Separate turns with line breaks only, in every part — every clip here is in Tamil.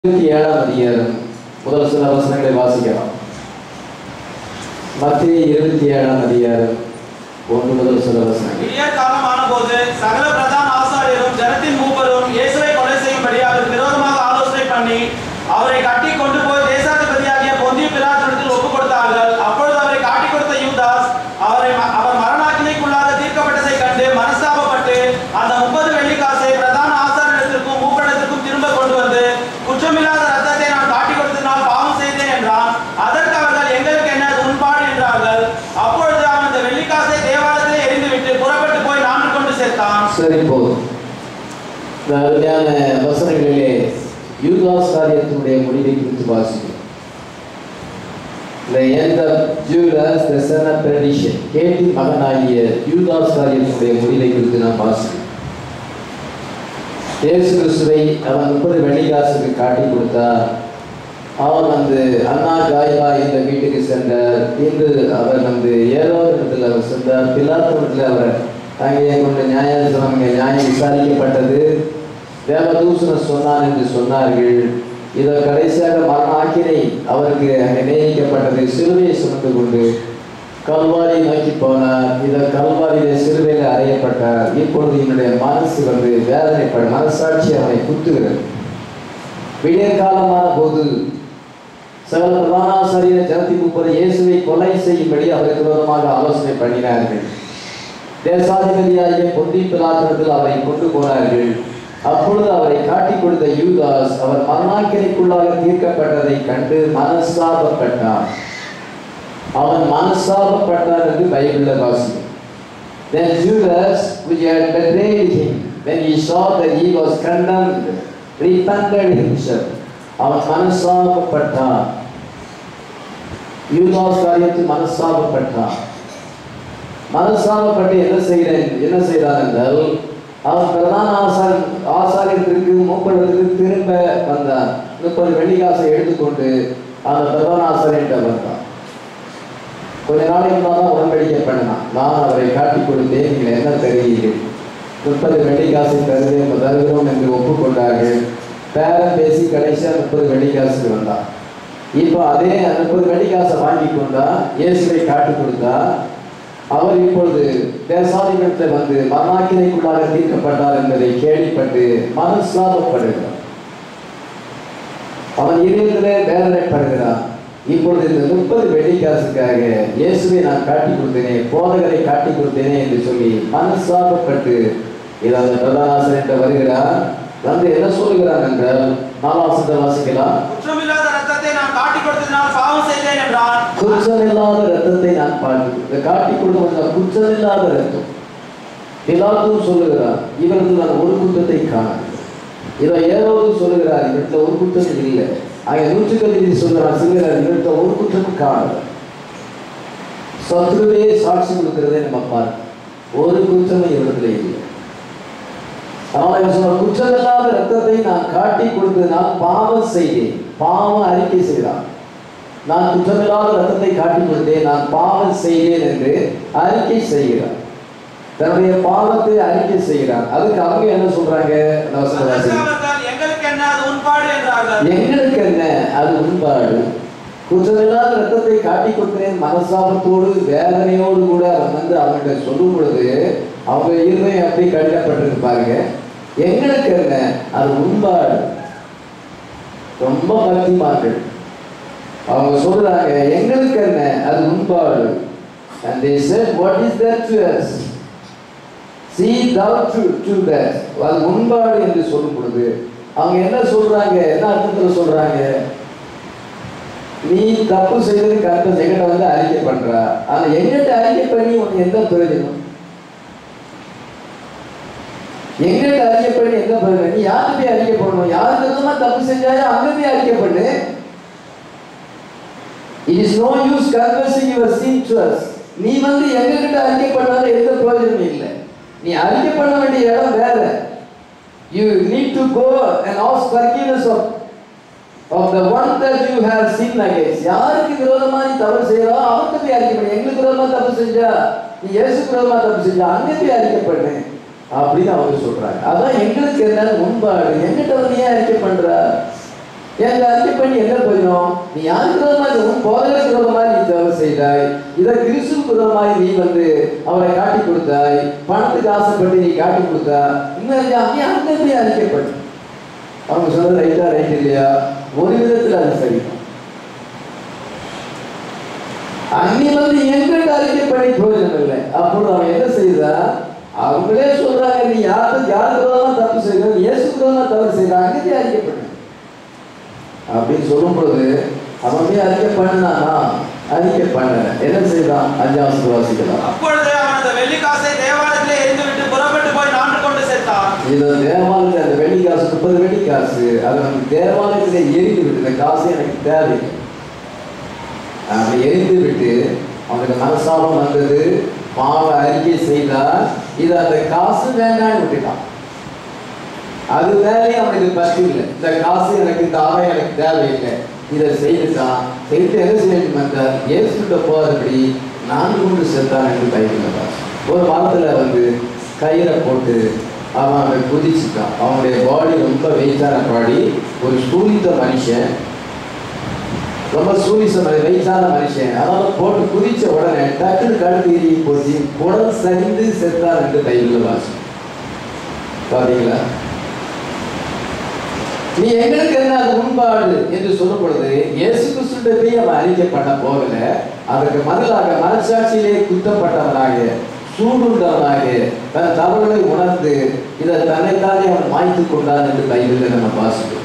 27ஆம் அதிகாரம் முதல் சில வசனங்களை வாசிக்கலாம். மத்தேயு 27ஆம் அதிகாரம் 1 முதல் சில வசனங்கள்.
விடியற் காலமான போது சகல பிரதான ஆசாரியரும் ஜனத்தின் மூப்பரும் இயேசுவை கொலை செய்யும்படி அவருக்கு விரோதமாக ஆலோசனை பண்ணி அவரை கட்டி கொண்டு போய் தேசாதிபதியாகிய பொந்திய பிலாத்துவிடத்தில் ஒப்புக் கொடுத்தார்கள். அப்பொழுது அவரை காட்டிக் கொடுத்த யூதாஸ் அவர் மரணாக்கினைக்குள்ளாக தீர்க்கப்பட்டதை கண்டு மனஸ்தாபப்பட்டு அந்த 30 வெள்ளிக்காசை பிரதான ஆசாரியத்திற்கும் மூப்பரிடத்திற்கும் திரும்ப கொண்டு வந்து, குற்றமில்லாத ரத்தத்தை நான் காட்டிக் கொடுத்ததினால் பாவம் செய்தேன் என்றான். அதற்கு அவர்கள், எங்களுக்கு என்ன உண்பாடு என்றார்கள். அப்பொழுது அவன் அந்த வெள்ளிக்காசை தேவாலயத்திலே எறிந்துவிட்டு புறப்பட்டு போய் நான்கு கொண்டு சேர்த்தான்.
சரி, போதும். இந்த அருமையான வசனங்களிலே யூதாஸ் காரியத்தினுடைய முடிவை குறித்து வாசிக்கிறோம். The end of Judas, the son of perdition. கேட்டின் மகனாகிய யூதாஸ் காரியத்தினுடைய முடிவை குறித்து நாம் வாசிக்கிறோம். இயேசு கிறிஸ்துவை அவன் 30 வெள்ளிக்காசுக்கு காட்டி கொடுத்தார். அவன் அண்ணா காய்பா என்ற வீட்டுக்கு சென்றார். இன்று அவர் ஏரோதிடத்தில் அவர் சென்றார். பிலாத்துவிடத்தில் அவர் அங்கே கொண்டு நியாயம் விசாரிக்கப்பட்டது. தேவதூசணன் சொன்னான் என்று சொன்னார்கள். இதை கடைசியாக மரண ஆக்கினை அவருக்கு அங்கே நியமிக்கப்பட்டது. சிலுவையை சுமந்து கொண்டு கல்வாரி நோக்கி போனார். இதை கல்வாரியிலே சிலுவையில் அறையப்பட்டார். இப்பொழுது என்னுடைய மனசு வேதனைப்பட மனசாட்சி அவனை குத்துகிறது. விடியற் காலமான போது சகல பிரதானாசாரியர் ஜனத்தின் மூப்பர் இயேசுவை கொலை செய்யும்படி அவருக்கு விரோதமாக ஆலோசனை பண்ணினார்கள். தேசாதிபதியாகிய பொந்திய பிலாத்துவிடத்தில் அவரை கொண்டு போனார்கள். அப்பொழுது அவரை காட்டிக் கொடுத்த யூதாஸ் அவர் மரணாக்கினைக்குள்ளாக தீர்க்கப்பட்டதை கண்டு மனஸ்தாபப்பட்டார். அவன் மனஸ்தாபப்பட்டார் என்று பைபிளில் வாசிக்கிறோம். Then Judas, which had betrayed him, when he saw that he was condemned, repented himself. அவன் மனஸ்தாபப்பட்டான். யூதாஸ் காரியத்தில் மனஸ்தாபப்பட்டான். மனஸ்தாபப்பட்டு என்ன செய்தான் என்றால், அவன் பிரதான ஆசாரியத்திற்கு மூப்பரிடத்திற்கு திரும்ப வந்தான். 30 வெள்ளிக்காசை எடுத்துக்கொண்டு அந்த பிரதான ஆசாரியன்ட்ட வந்தான். கொஞ்ச நாளைக்கு தான் உடன்படிக்கை பண்ணினான். நான் அவரை காட்டிக் கொடுத்தேன், நீங்கள் என்ன தருகிறீர்கள்? 30 வெள்ளிக்காசை தருகிறோம் என்று ஒப்புக்கொண்டார்கள். பேரம் பேசி கடைசியாக 30 வெள்ளிக்காசுக்கு வந்தான். இப்போ அதே 30 வெள்ளிக்காசை வாங்கி கொண்டா இயேசுவை காட்டிக் கொடுத்தா. அவர் இப்பொழுது தேசாதிபதியிடத்தில் மரணாக்கினைக்குள்ளாக தீர்க்கப்பட்டார் என்பதை கேள்விப்பட்டு மனஸ்தாபப்படுகிறார். அவன் இதயத்திலே வேதனைப்படுகிறான். இப்பொழுது இந்த 30 வெள்ளிக்காசுக்காக இயேசுவை நான் காட்டிக் கொடுத்தேனே, போதகரை காட்டிக் கொடுத்தேனே என்று சொல்லி மனஸ்தாபப்பட்டு இதை பிரதானாசிரியர் வருகிறார். என்ன சொல்லுகிறார் என்றால் 4ஆம் வசனத்தை வாசிக்கலாம்.
குற்றமில்லாத ரத்தத்தை நான் காட்டிக் கொடுத்ததினால் பாவம் செய்தேன் என்றான்.
குற்றமில்லாத ரத்தத்தை நான் காட்டிக் கொடுத்த குற்றமில்லாத ரத்தம். பிலாத்துவும் சொல்லுகிறார், இவருக்கு நான் ஒரு குற்றத்தை காணவில்லை. இதை ஏதாவது சொல்லுகிறார், இவர்கிட்ட ஒரு குற்றம் இல்லை. அங்கே 100 சொல்கிறார், சொல்லுகிறார், இவர்கிட்ட ஒரு குற்றமும் காணல. சத்ருவே சாட்சி கொடுக்கிறதே நம்ம பார்க்க ஒரு குற்றமும் இவரிடத்துல இல்லை. குற்றமில்லாத ரத்தத்தை நான் காட்டி கொடுத்து நான் பாவம் செய்தேன். பாவம் அறிக்கை செய்தான். நான் குற்றமில்லாத ரத்தத்தை காட்டி கொடுத்தேன், நான் பாவம் செய்தேன் என்று அறிக்கை செய்கிறார். தன்னுடைய பாவத்தை அறிக்கை செய்கிறார். அதுக்கு அவங்க என்ன சொல்றாங்க?
எங்களுக்கு என்ன அது உண்பாடு என்றார்கள்.
எங்களுக்கு என்ன அது உண்பாடு? குற்றமில்லாத ரத்தத்தை காட்டி கொடுக்கிறேன் மனசாபத்தோடு வேதனையோடு கூட அவன் அவங்கள்ட்ட சொல்லும் பொழுது அவங்க இருதயம் அப்படி கடினப்பட்டிருப்பாருங்க. எங்களுக்கு என்ன அது உண்பாடு? ரொம்ப பக்திமான்கள் அவங்க சொல்றாங்க, எங்களுக்கு என்ன அது உண்பாடு. And they said, what is that to us? See thou to that. அது உண்பாடு என்று சொல்லும் பொழுது அவங்க என்ன சொல்றாங்க? என்ன அர்த்தத்தில் சொல்றாங்க? நீ தப்பு செய்தது கரெக்டாக எங்கிட்ட அறிக்கை பண்றா. ஆனா எங்கிட்ட அறிக்கை பண்ணி உனக்கு எந்த பிரயோஜனம்? எங்கிட்ட அறிக்கை பண்ணி எந்த பிரயோஜனம்? நீ யாருக்கு போய் அறிக்கை பண்ணணும்? யாருக்கு விதமா தப்பு செஞ்சாலும் அங்க போய் அறிக்கை பண்ணு. It is no use confessing your sin to us. நீ எங்ககிட்ட அறிக்கை பண்ணாலும் எந்த பிரயோஜனமும் இல்லை. நீ அறிக்கை பண்ண வேண்டிய இடம் வேற. You need to go and ask forgiveness of the one that you have sinned against. யாருக்கு விரோதமா நீ தவறு செய்யறோ அவருக்கு போய் அறிக்கை பண்ணு. எங்களுக்கு விரோதமா தப்பு செஞ்சா, நீ இயேசுக்கு விரோதமா தப்பு செஞ்சா அங்கே போய் அறிக்கை பண்ணு அப்படின்னு அவங்க சொல்றாங்க. அதான் எங்களுக்கு என்ன முன்பாடு. எங்கிட்ட ஏன் அறிக்கை பண்ற? எனக்கு அறிக்கை பண்ணி என்ன போயிடும்? நீ யாருக்கு விரோதமாக உன் போதகருக்கு விரோதமாக நீ தவறு செய்தாய், இதை கிறிஸ்துவுக்கு விரோதமாக நீ அவரை காட்டி கொடுத்தாய், பணத்துக்கு ஆசைப்பட்டு நீ காட்டி கொடுத்தா, இன்னும் நீ அங்கே போய் அறிக்கை பண்ணு. அவங்க சொல்றது ரைட்டா ரைட் இல்லையா? ஒரு விதத்தில் அது சரி. அன்னி எங்கிட்ட அறிக்கை பண்ணி பிரயோஜனம் இல்லை. அப்பொழுது அவன் என்ன செய்தா? அவங்களே சொல்றாங்க, நீ யாருக்கு விரோதமா தப்பு செய்யற, இயேசு விரோதமா தவறு செய்யற, அங்கே அறிக்கை பண்ணு அப்படின்னு சொல்லும் பொழுது அவன் போய் அறிக்கை பண்ணானா? அறிக்கை பண்ணல. என்ன செய்தான்? 5வது வாசிக்கலாம்.
அப்பொழுது அவன் அந்த வெள்ளிக்காசை தேவாலயத்திலே எரிந்துவிட்டு புறப்பட்டு போய் நான்கு கொண்டு சேர்த்தான்.
இது தேவாலயத்தில் அந்த வெள்ளிக்காசு 30 வெள்ளிக்காசு அது தேவாலயத்திலே எரிந்து விட்டு, இந்த காசு எனக்கு தேவை அப்படி எரிந்து விட்டு அவனுக்கு மனசாபம் வந்தது. பாவ அறிக்கை செய்தார். இது அந்த காசு வேண்டான்னு விட்டுட்டான். அது வேலையும் அவனுக்கு பற்றி இல்லை. இந்த காசு எனக்கு, இந்த ஆதாயம் எனக்கு தேவையில்லை. இதை செய்துட்டான். செய்து என்ன செய்யணும் என்றால் இயேசுகிட்ட போறபடி 4 கொண்டு செத்தான் என்று பைபிள். ஒரு வாரத்தில் கயிறை போட்டு அவன் குதிச்சுட்டான். அவனுடைய பாடி ரொம்ப வெயிட்டான பாடி. ஒரு சூழித்த மனுஷன், ரொம்ப வெயிட்டான மனுஷன். அதனால போட்டு குதிச்ச உடனே டக்குன்னு கழுத்து ஏறி போச்சு. உடல் சரிந்து செத்தான் என்று பைபிள் வாசி. பாத்தீங்களா? நீ எங்களுக்கு என்ன அது முன்பாடு என்று சொல்லும் பொழுது இயேசு கிறிஸ்துவை அவன் அறிக்கை பண்ண போகல. அதற்கு பதிலாக மனசாட்சியிலே குத்தப்பட்டவனாக, சூடுண்டவனாக, தன் தவறுகளை உணர்ந்து இதை தன்னைத்தானே அவன் மாய்த்து கொண்டான் என்று பைபிளை நம்ம வாசிக்கிறோம்.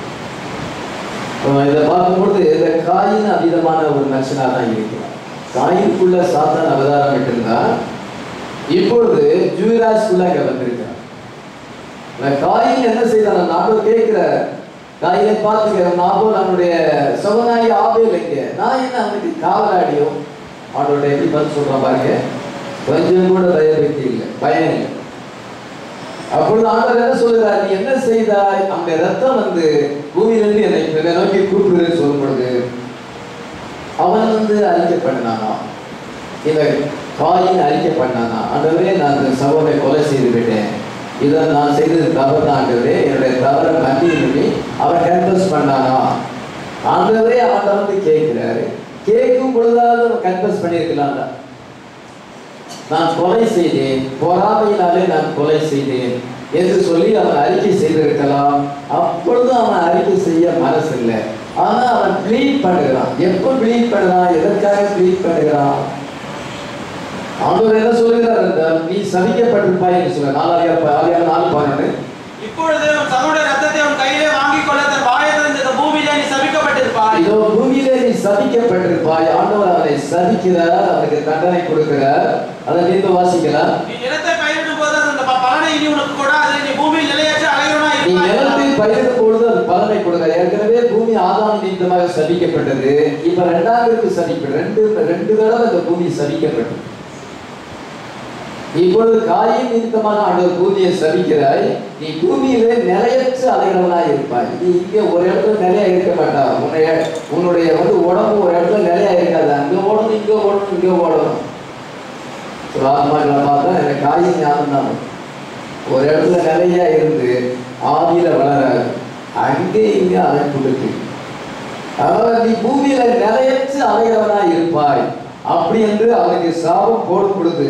இதை பார்க்கும்பொழுது இந்த காயின் அவிதமான ஒரு மனுஷனாக தான் இருக்கிறான். காயினுக்குள்ள சாத்தான் அவதாரம் விட்டிருந்தான். இப்பொழுது ஜூராஜ்குள்ள அங்கே வந்திருக்கிறான். காயின் என்ன செய்தான்? நானும் கேட்கிற காயினை பார்த்துக்கிறேன். நாபோல் அவனுடைய சகோதரி ஆபேல் எங்க? நான் என்ன அவனுக்கு காவலாடியோ? அவனோட எப்படி பதில் சொல்றான் பாருங்க. கொஞ்சம் கூட பயபக்தி இல்லை, பயம் இல்லை. அப்பொழுது ஆண்டவர் என்ன சொல்லுகிறார்? நீ என்ன செய்தாய்? அந்த ரத்தம் பூமியிலிருந்து என்னை நோக்கி கூப்பிடுன்னு சொல்லும் பொழுது அவன் அறிக்கை பண்ணானா? இந்த காயின் அறிக்கை பண்ணானா? ஆண்டவரே, நான் சகோதரை கொலை செய்து விட்டேன், இதை நான் செய்தது தவறு தான் ஆண்டவரே, என்னுடைய தவறை மன்னியும்படி அவன் கன்ஃபஸ் பண்ணானா? ஆண்டவரே அவன் கேட்கிறாரு. கேட்கும் பொழுதாவது அவன் கன்ஃபஸ் பண்ணியிருக்கலாம்டா. நான் கொலை செய்தேன், பொறாமையினாலே நான் கொலை செய்தேன் என்று சொல்லி அவன் அறிக்கை செய்திருக்கலாம். அப்பொழுது அவன் அறிக்கை செய்ய மனசு இல்லை. ஆனா அவன் ப்ளீட் பண்ணுகிறான். எப்போ ப்ளீட் பண்ணுறான்? எதற்காக ப்ளீட் பண்ணுகிறான்? ஆண்டவர் என்ன சொல்கிறார் என்றால், நீ சபிக்கப்பட்டிருப்பாய் என்று சொல்ல. 4:12
இப்பொழுது தன்னுடைய ரத்தத்தை அவன் கையிலே வாங்கிக் கொள்ள தன் வாயை திறந்து பூமியிலே நீ சபிக்கப்பட்டிருப்பாய். இதோ
பூமியிலே நீ சபிக்கப்பட்டிருப்பாய். ஆண்டவர் அவனை சபிக்கிறார், அவனுக்கு தண்டனை கொடுக்கிறார். அதை நீங்க வாசிக்கலாம்.
நீ நிலத்தை பயிரிடும் போது அந்த பலனை இனி உனக்கு கொடாது. நீ பூமியில் நிலையற்ற அலைகிறவனாய்
இருப்பாய். நீ நிலத்தை பயிரிடும் பொழுது அது பலனை கொடுக்கிறார். ஏற்கனவே பூமி ஆதாம் நிமித்தமாக சபிக்கப்பட்டது. இப்ப 2வது சபிப்பு. ரெண்டு தடவை இந்த பூமி சபிக்கப்பட்டது. இப்பொழுது காயின் நிமித்தமாக ஆண்டவர் பூமியை சபிக்கிறாய். நீ பூமியிலே நிலையற்ற அலைகிறவனாய் இருப்பாய். நீ இங்கே ஒரு இடத்துல நிலையா இருக்க மாட்டா. உன்னுடைய உடம்பு ஒரு இடத்துல நிலையா இருக்காது. அங்கே ஓடணும், இங்கே ஓடணும், இங்கே ஓடணும். ஆத்மாக்களை பார்த்தா எனக்கு காயின் ஞாபகம் தான். ஒரு இடத்துல நிலையா இருந்து ஆதியில வளராது, அங்கே இங்கே அலைப்புடுக்கு. அதாவது நீ பூமியில நிலையற்ற அலைகிறவனாய் இருப்பாய் அப்படி என்று அவனுக்கு சாபம் போடும் பொழுது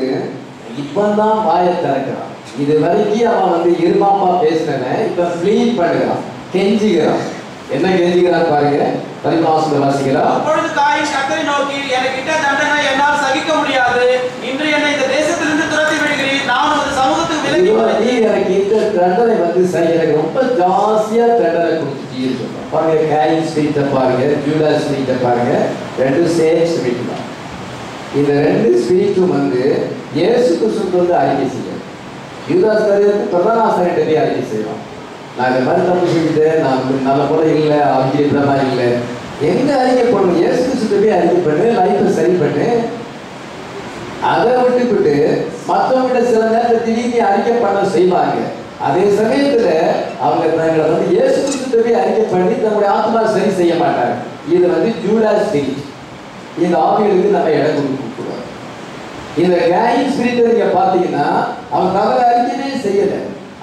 இப்பதான் வாயை திறக்கிறான். இது வரைக்கும் அவன் இருமாப்பா பேசுறவன் இப்ப ப்ளீட் பண்ணுகிறான், கெஞ்சுகிறான். என்ன கெஞ்சுகிறான் பாருங்க. 14 வாசிக்கிறான்.
அப்பொழுது காயின் கர்த்தரை நோக்கி, எனக்கு இட்ட தண்டனை என்னால் சகிக்க முடியாது. இன்று என்னை இந்த தேசத்திலிருந்து துரத்தி விடுகிறீர். நான் ஒரு சமூகத்துக்கு விலகி
போகிறேன். எனக்கு இந்த தண்டனை சரி, எனக்கு ரொம்ப ஜாஸ்தியா தண்டனை கொடுத்துட்டீன்னு சொல்றான். பாருங்க, காயின் ஸ்ட்ரீட்டை பாருங்க, ஜூடாஸ் ஸ்ட்ரீட்டை பாருங்க. 2 சேம் ஸ்ட்ரீட் தான். இந்த 2 ஸ்ட்ரீட்டும் இயேசு கிறிஸ்துவுக்கு அறிக்கை செய்யும். யூதாஸ் காரியத்துக்கு பிரதான ஆசாரியர்கிட்ட போய் அறிக்கை செய்யலாம். நான் இந்த மாதிரி தப்பு செஞ்சுட்டேன், நான் நல்ல போல இல்லை, அபிஜயமா இல்லை. எங்க அறிக்கை பண்ணணும்? இயேசு கிறிஸ்துவிட்ட போய் அறிக்கை பண்ணு, லைஃப்பை சரி பண்ணு. அதை விட்டுவிட்டு மற்றவங்கிட்ட சில நேரத்தில் திடீர்னு அறிக்கை பண்ண செய்வாங்க. அதே சமயத்துல அவங்க தங்களை இயேசு கிறிஸ்துவிட்ட போய் அறிக்கை பண்ணி தங்களுடைய ஆத்மா சரி செய்ய மாட்டாங்க. இது ஜூடாஸ் ஸ்ட்ரீட். இந்த ஆவிகளுக்கு நம்ம இடம் கொடுக்கக்கூடாது. இந்த காயின் ஸ்பிரிட்டை நீங்க பாத்தீங்கன்னா அவன் தவறு அறிக்கையே செய்யல.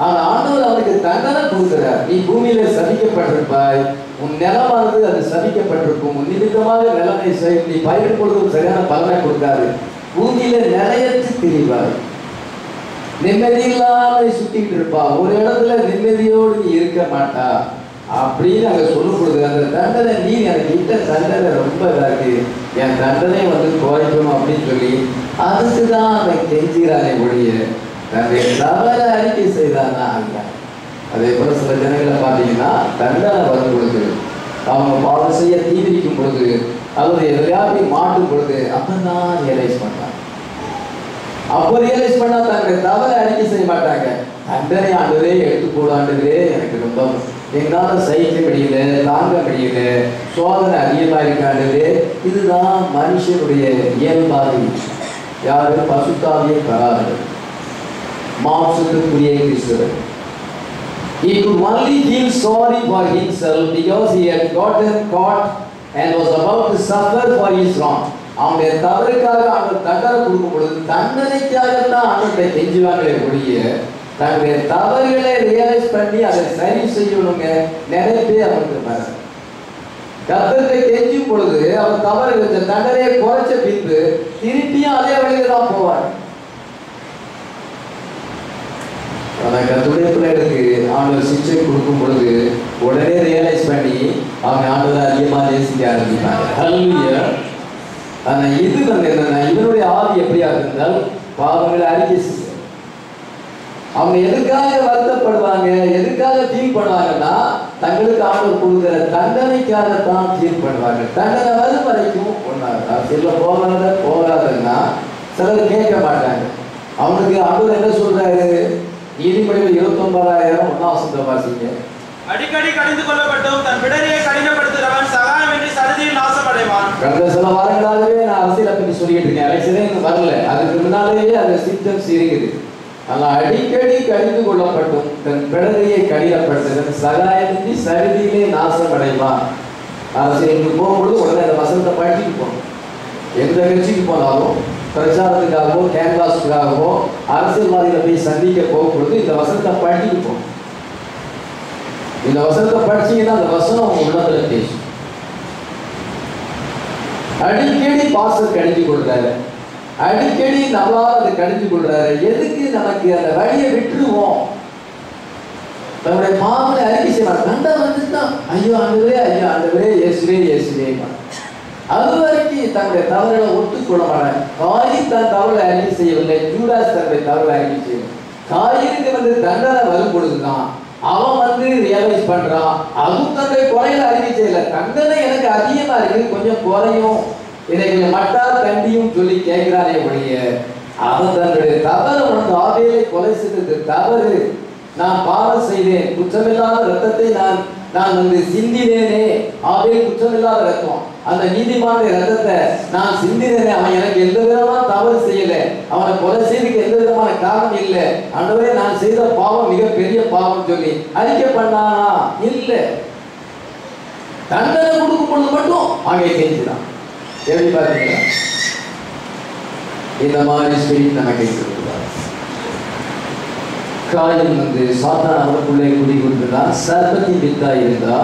அவன் ஆண்டவர் அவனுக்கு தண்டனை கொடுக்கிறார். நீ பூமியில சபிக்கப்பட்டிருப்பாய், உன் நிலமானது அது சபிக்கப்பட்டிருக்கும். உன் நிமித்தமாக நிலனை நீ பயிர் பொழுதும் சரியான பலனை கொடுக்காது. பூமியில நிலையற்று திரிவாய், நிம்மதி இல்லாம சுத்திட்டு இருப்பா, ஒரு இடத்துல நிம்மதியோடு நீ இருக்க மாட்டா அப்படின்னு அங்க சொல்லும் பொழுது அந்த தண்டனை நீ எனக்கு கிட்ட தண்டனை ரொம்ப இதாக்கு, என் தண்டனை குறைக்கணும் அப்படின்னு சொல்லி அதுக்குதான் அவன் கெஞ்சிறானே ஒழிய தன்னுடைய தவற அறிக்கை செய்தானா அல்ல. அதே போல சில ஜனங்களை பார்த்தீங்கன்னா தண்டனை வரும் பொழுது, அவங்க பாவம் செய்ய தீவிரிக்கும் பொழுது, அல்லது எதையாவது மாட்டும் பொழுது அப்பதான் ரியலைஸ் பண்ணாங்க. அப்போ ரியலைஸ் பண்ணா தன்னுடைய தவற அறிக்கை செய்ய மாட்டாங்க. தண்டனை ஆண்டவரே எடுத்து போடாண்டவரே, எனக்கு ரொம்ப எங்களால் சகிக்க முடியல, தாங்க முடியல, சோதனை அதிகமாக இருக்காண்டவரே. இதுதான் மனுஷனுடைய இயல்பாக. யாரு பசுத்தாவியை பெறாது, மாம்சத்துக்குரிய கிறிஸ்தவர். He could only feel sorry for himself because he had gotten caught and was about to suffer for his wrong. அவனுடைய தவறுக்காக அவன் தண்டனை கொடுக்கும் பொழுது தண்டனைக்காகத்தான் அவனுடைய கெஞ்சுவாங்களே ஒழிய தன்னுடைய தவறுகளை ரியலைஸ் பண்ணி அதை சரி செய்யணுங்க நினைப்பே அவனுக்கு வர. கர்த்தரை கெஞ்சும் பொழுது அவன் தவறு தண்டனையை குறைச்ச பின்பு திருப்பியும் அதே வழியில தான் போவார். கர்த்தருடைய பிள்ளைகளுக்கு ஆண்டவர் சிக்ஷை கொடுக்கும் பொழுது உடனே ரியலைஸ் பண்ணி அவங்க ஆண்டவரை அதிகமா நேசிக்க ஆரம்பிப்பாங்க. ஹல்லேலூயா. ஆனா இது என்னன்னா இவனுடைய ஆவி எப்படியா இருந்தால் பாவங்களை அறிக்கை செய்ய அவங்க எதுக்காக வருத்தப்படுவாங்க, எதுக்காக ஃபீல் பண்ணுவாங்கன்னா தங்களுக்கு ஆண்டவர் கொடுக்கிற தண்டனைக்காகத்தான் ஃபீல் பண்ணுவாங்க. தண்டனை வரும் வரைக்கும் ஒன்றாங்க. சில போகாதுன்னா சிலர் கேட்க மாட்டாங்க. அவனுக்கு ஆண்டவர் என்ன சொல்றாரு? நீதிமொழிகள் 29,000 1 வாசிங்க.
அடிக்கடி கடிந்து கொள்ளப்பட்டும் தன் பிடரியை கடினப்படுத்துகிறவன் சகாயமின்றி சறுதியில் நாசமடைவான்.
கடந்த சில வாரங்களாகவே நான் அரசியலை பற்றி சொல்லிட்டு இருக்கேன். எலெக்ஷனே இன்னும் வரல, அதுக்கு முன்னாலேயே அந்த சிம்டம்ஸ் இருக்குது. ஆனால் அடிக்கடி கடிந்து கொள்ளப்பட்டும் தன் பிடரியை கடினப்படுத்துகிறவன் சகாயமின்றி சறுதியிலே நாசமடைவான். அரசியலுக்கு போகும்பொழுது உடனே அந்த வசனத்தை படிச்சுட்டு போகணும். எந்த கட்சிக்கு போனாலும் பிரச்சாரத்துக்காகவோ கேன்வாஸுக்காகவோ அரசியல்வாதிகளை போய் சந்திக்க போகும்பொழுது இந்த வசனத்தை படிச்சுட்டு போகணும். இந்த வசனத்தை படிச்சீங்கன்னா அந்த வசனம் உங்க உள்ளத்துல பேசும். அடிக்கடி பாஸ்டர் கடிஞ்சு கொள்றாரு, அடிக்கடி நம்மளால அதை கடிஞ்சு கொள்றாரு. எதுக்கு? நமக்கு அந்த வழியை விட்டுருவோம். தன்னுடைய பாவனை அறிக்கை செய்வார். கண்டா வந்துட்டான், ஐயோ ஆண்டவரே, ஐயோ ஆண்டவரே, இயேசுவே இயேசுவே. அது வரைக்கும் தன்னுடைய தவறுகளை ஒத்துக்கொள்ள மாட்டாங்க. காயின் தன் தவறுகளை அறிக்கை செய்யவில்லை, ஜூடாஸ் தன்னுடைய தவறுகளை அறிக்கை செய்யவில்லை. காயினுக்கு தண்டனை வரும் பொழுதுதான் அவன் ரியலைஸ் பண்றான். அதுவும் தன்னுடைய குறையில அறிக்கை செய்யல. தண்டனை எனக்கு அதிகமா இருக்கு, கொஞ்சம் குறையும், இதை கொஞ்சம் மட்டா தண்டியும் சொல்லி கேட்கிறானே ஒழிய அவன் தன்னுடைய தவறு ஆவேலை கொலை செய்தது தவறு. நான் பாவம் செய்தேன், குற்றமில்லாத ரத்தத்தை நான் சிந்தினேனே. ஆவேல் குற்றமில்லாத ரத்தம், அந்த நீதிமானுடைய ரத்தத்தை நான் சிந்தினேனே. அவன் எனக்கு எந்த விதமான தவறு செய்யல, அவனை கொலை செய்யறதுக்கு எந்த விதமான காரணம் இல்லை. ஆண்டவரே, நான் செய்த பாவம் மிகப்பெரிய பாவம் சொல்லி அறிக்கை பண்ணானா? இல்ல. தண்டனை கொடுக்கும் பொழுது மட்டும் அங்கே கெஞ்சுதான். எப்படி பாத்தீங்களா? இந்த மாதிரி ஸ்பிரிட் நமக்கு இருக்கிறார். காயின் சாத்தான் அவருக்குள்ளே குடிகொண்டுதான் சர்ப்பத்தின் வித்தா இருந்தா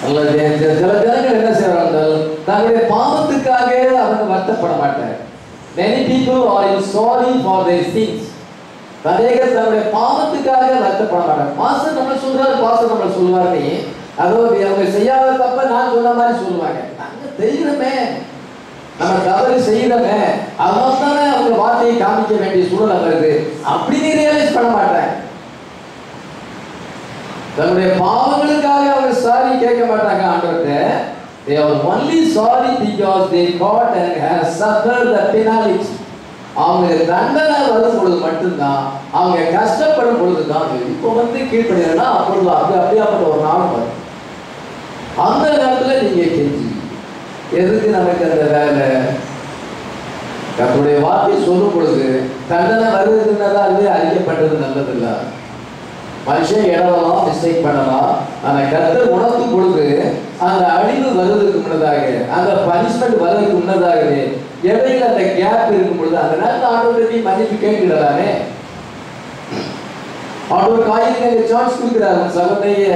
அல்லது சில ஜனங்கள் என்ன செய்வாங்க, தங்களுடைய பாவத்துக்காக அவங்க வருத்தப்பட மாட்டாங்க. Many people are sorry for their sins. அநேகர் தங்களுடைய பாவத்துக்காக வருத்தப்பட மாட்டாங்க. பாஸ்டர் நம்ம சொல்றாரு, பாஸ்டர் நம்ம சொல்லுவாரு, அதாவது அவங்க செய்யாத தப்ப நான் சொன்ன மாதிரி சொல்லுவாங்க. நாங்க தெய்வமே, நம்ம தவறு செய்யறமே, அதனால தானே அவங்க வார்த்தையை காமிக்க வேண்டிய சூழல் வருது அப்படின்னு ரியலைஸ் பண்ண மாட்டாங்க. தன்னுடைய பாவங்களுக்காக அவங்க சாரி கேட்க மாட்டாங்க ஆண்டவர்கிட்ட. They are only sorry because they caught and have suffered the penalty. அவங்க தண்டனை வரும் பொழுது மட்டும்தான், அவங்க கஷ்டப்படும் பொழுதுதான். இப்போ கீழ்படுகிறேன்னா அப்பொழுது அப்படியாப்பட்ட ஒரு நாள் வரும். அந்த நேரத்துல நீங்க கெஞ்சி எதுக்கு நமக்கு அந்த வேலை? கர்த்தருடைய வார்த்தை சொல்லும் பொழுது தண்டனை வருதுன்னதா அது அறிக்கப்பட்டது நல்லதில்ல. மனுஷன் இடலாம், மிஸ்டேக் பண்ணலாம். ஆனா கர்த்தர் உணர்த்தும் பொழுது அந்த அழிவு வருவதற்கு முன்னதாக, அந்த பனிஷ்மெண்ட் வருவதற்கு முன்னதாகவே இடையில அந்த கேப் இருக்கும் பொழுது அந்த நேரத்தில் ஆண்டவரை மன்னிப்பு கேட்கிறானே. ஆண்டவர் காயினுக்கு சான்ஸ் கொடுக்கிறார். சகோதரிய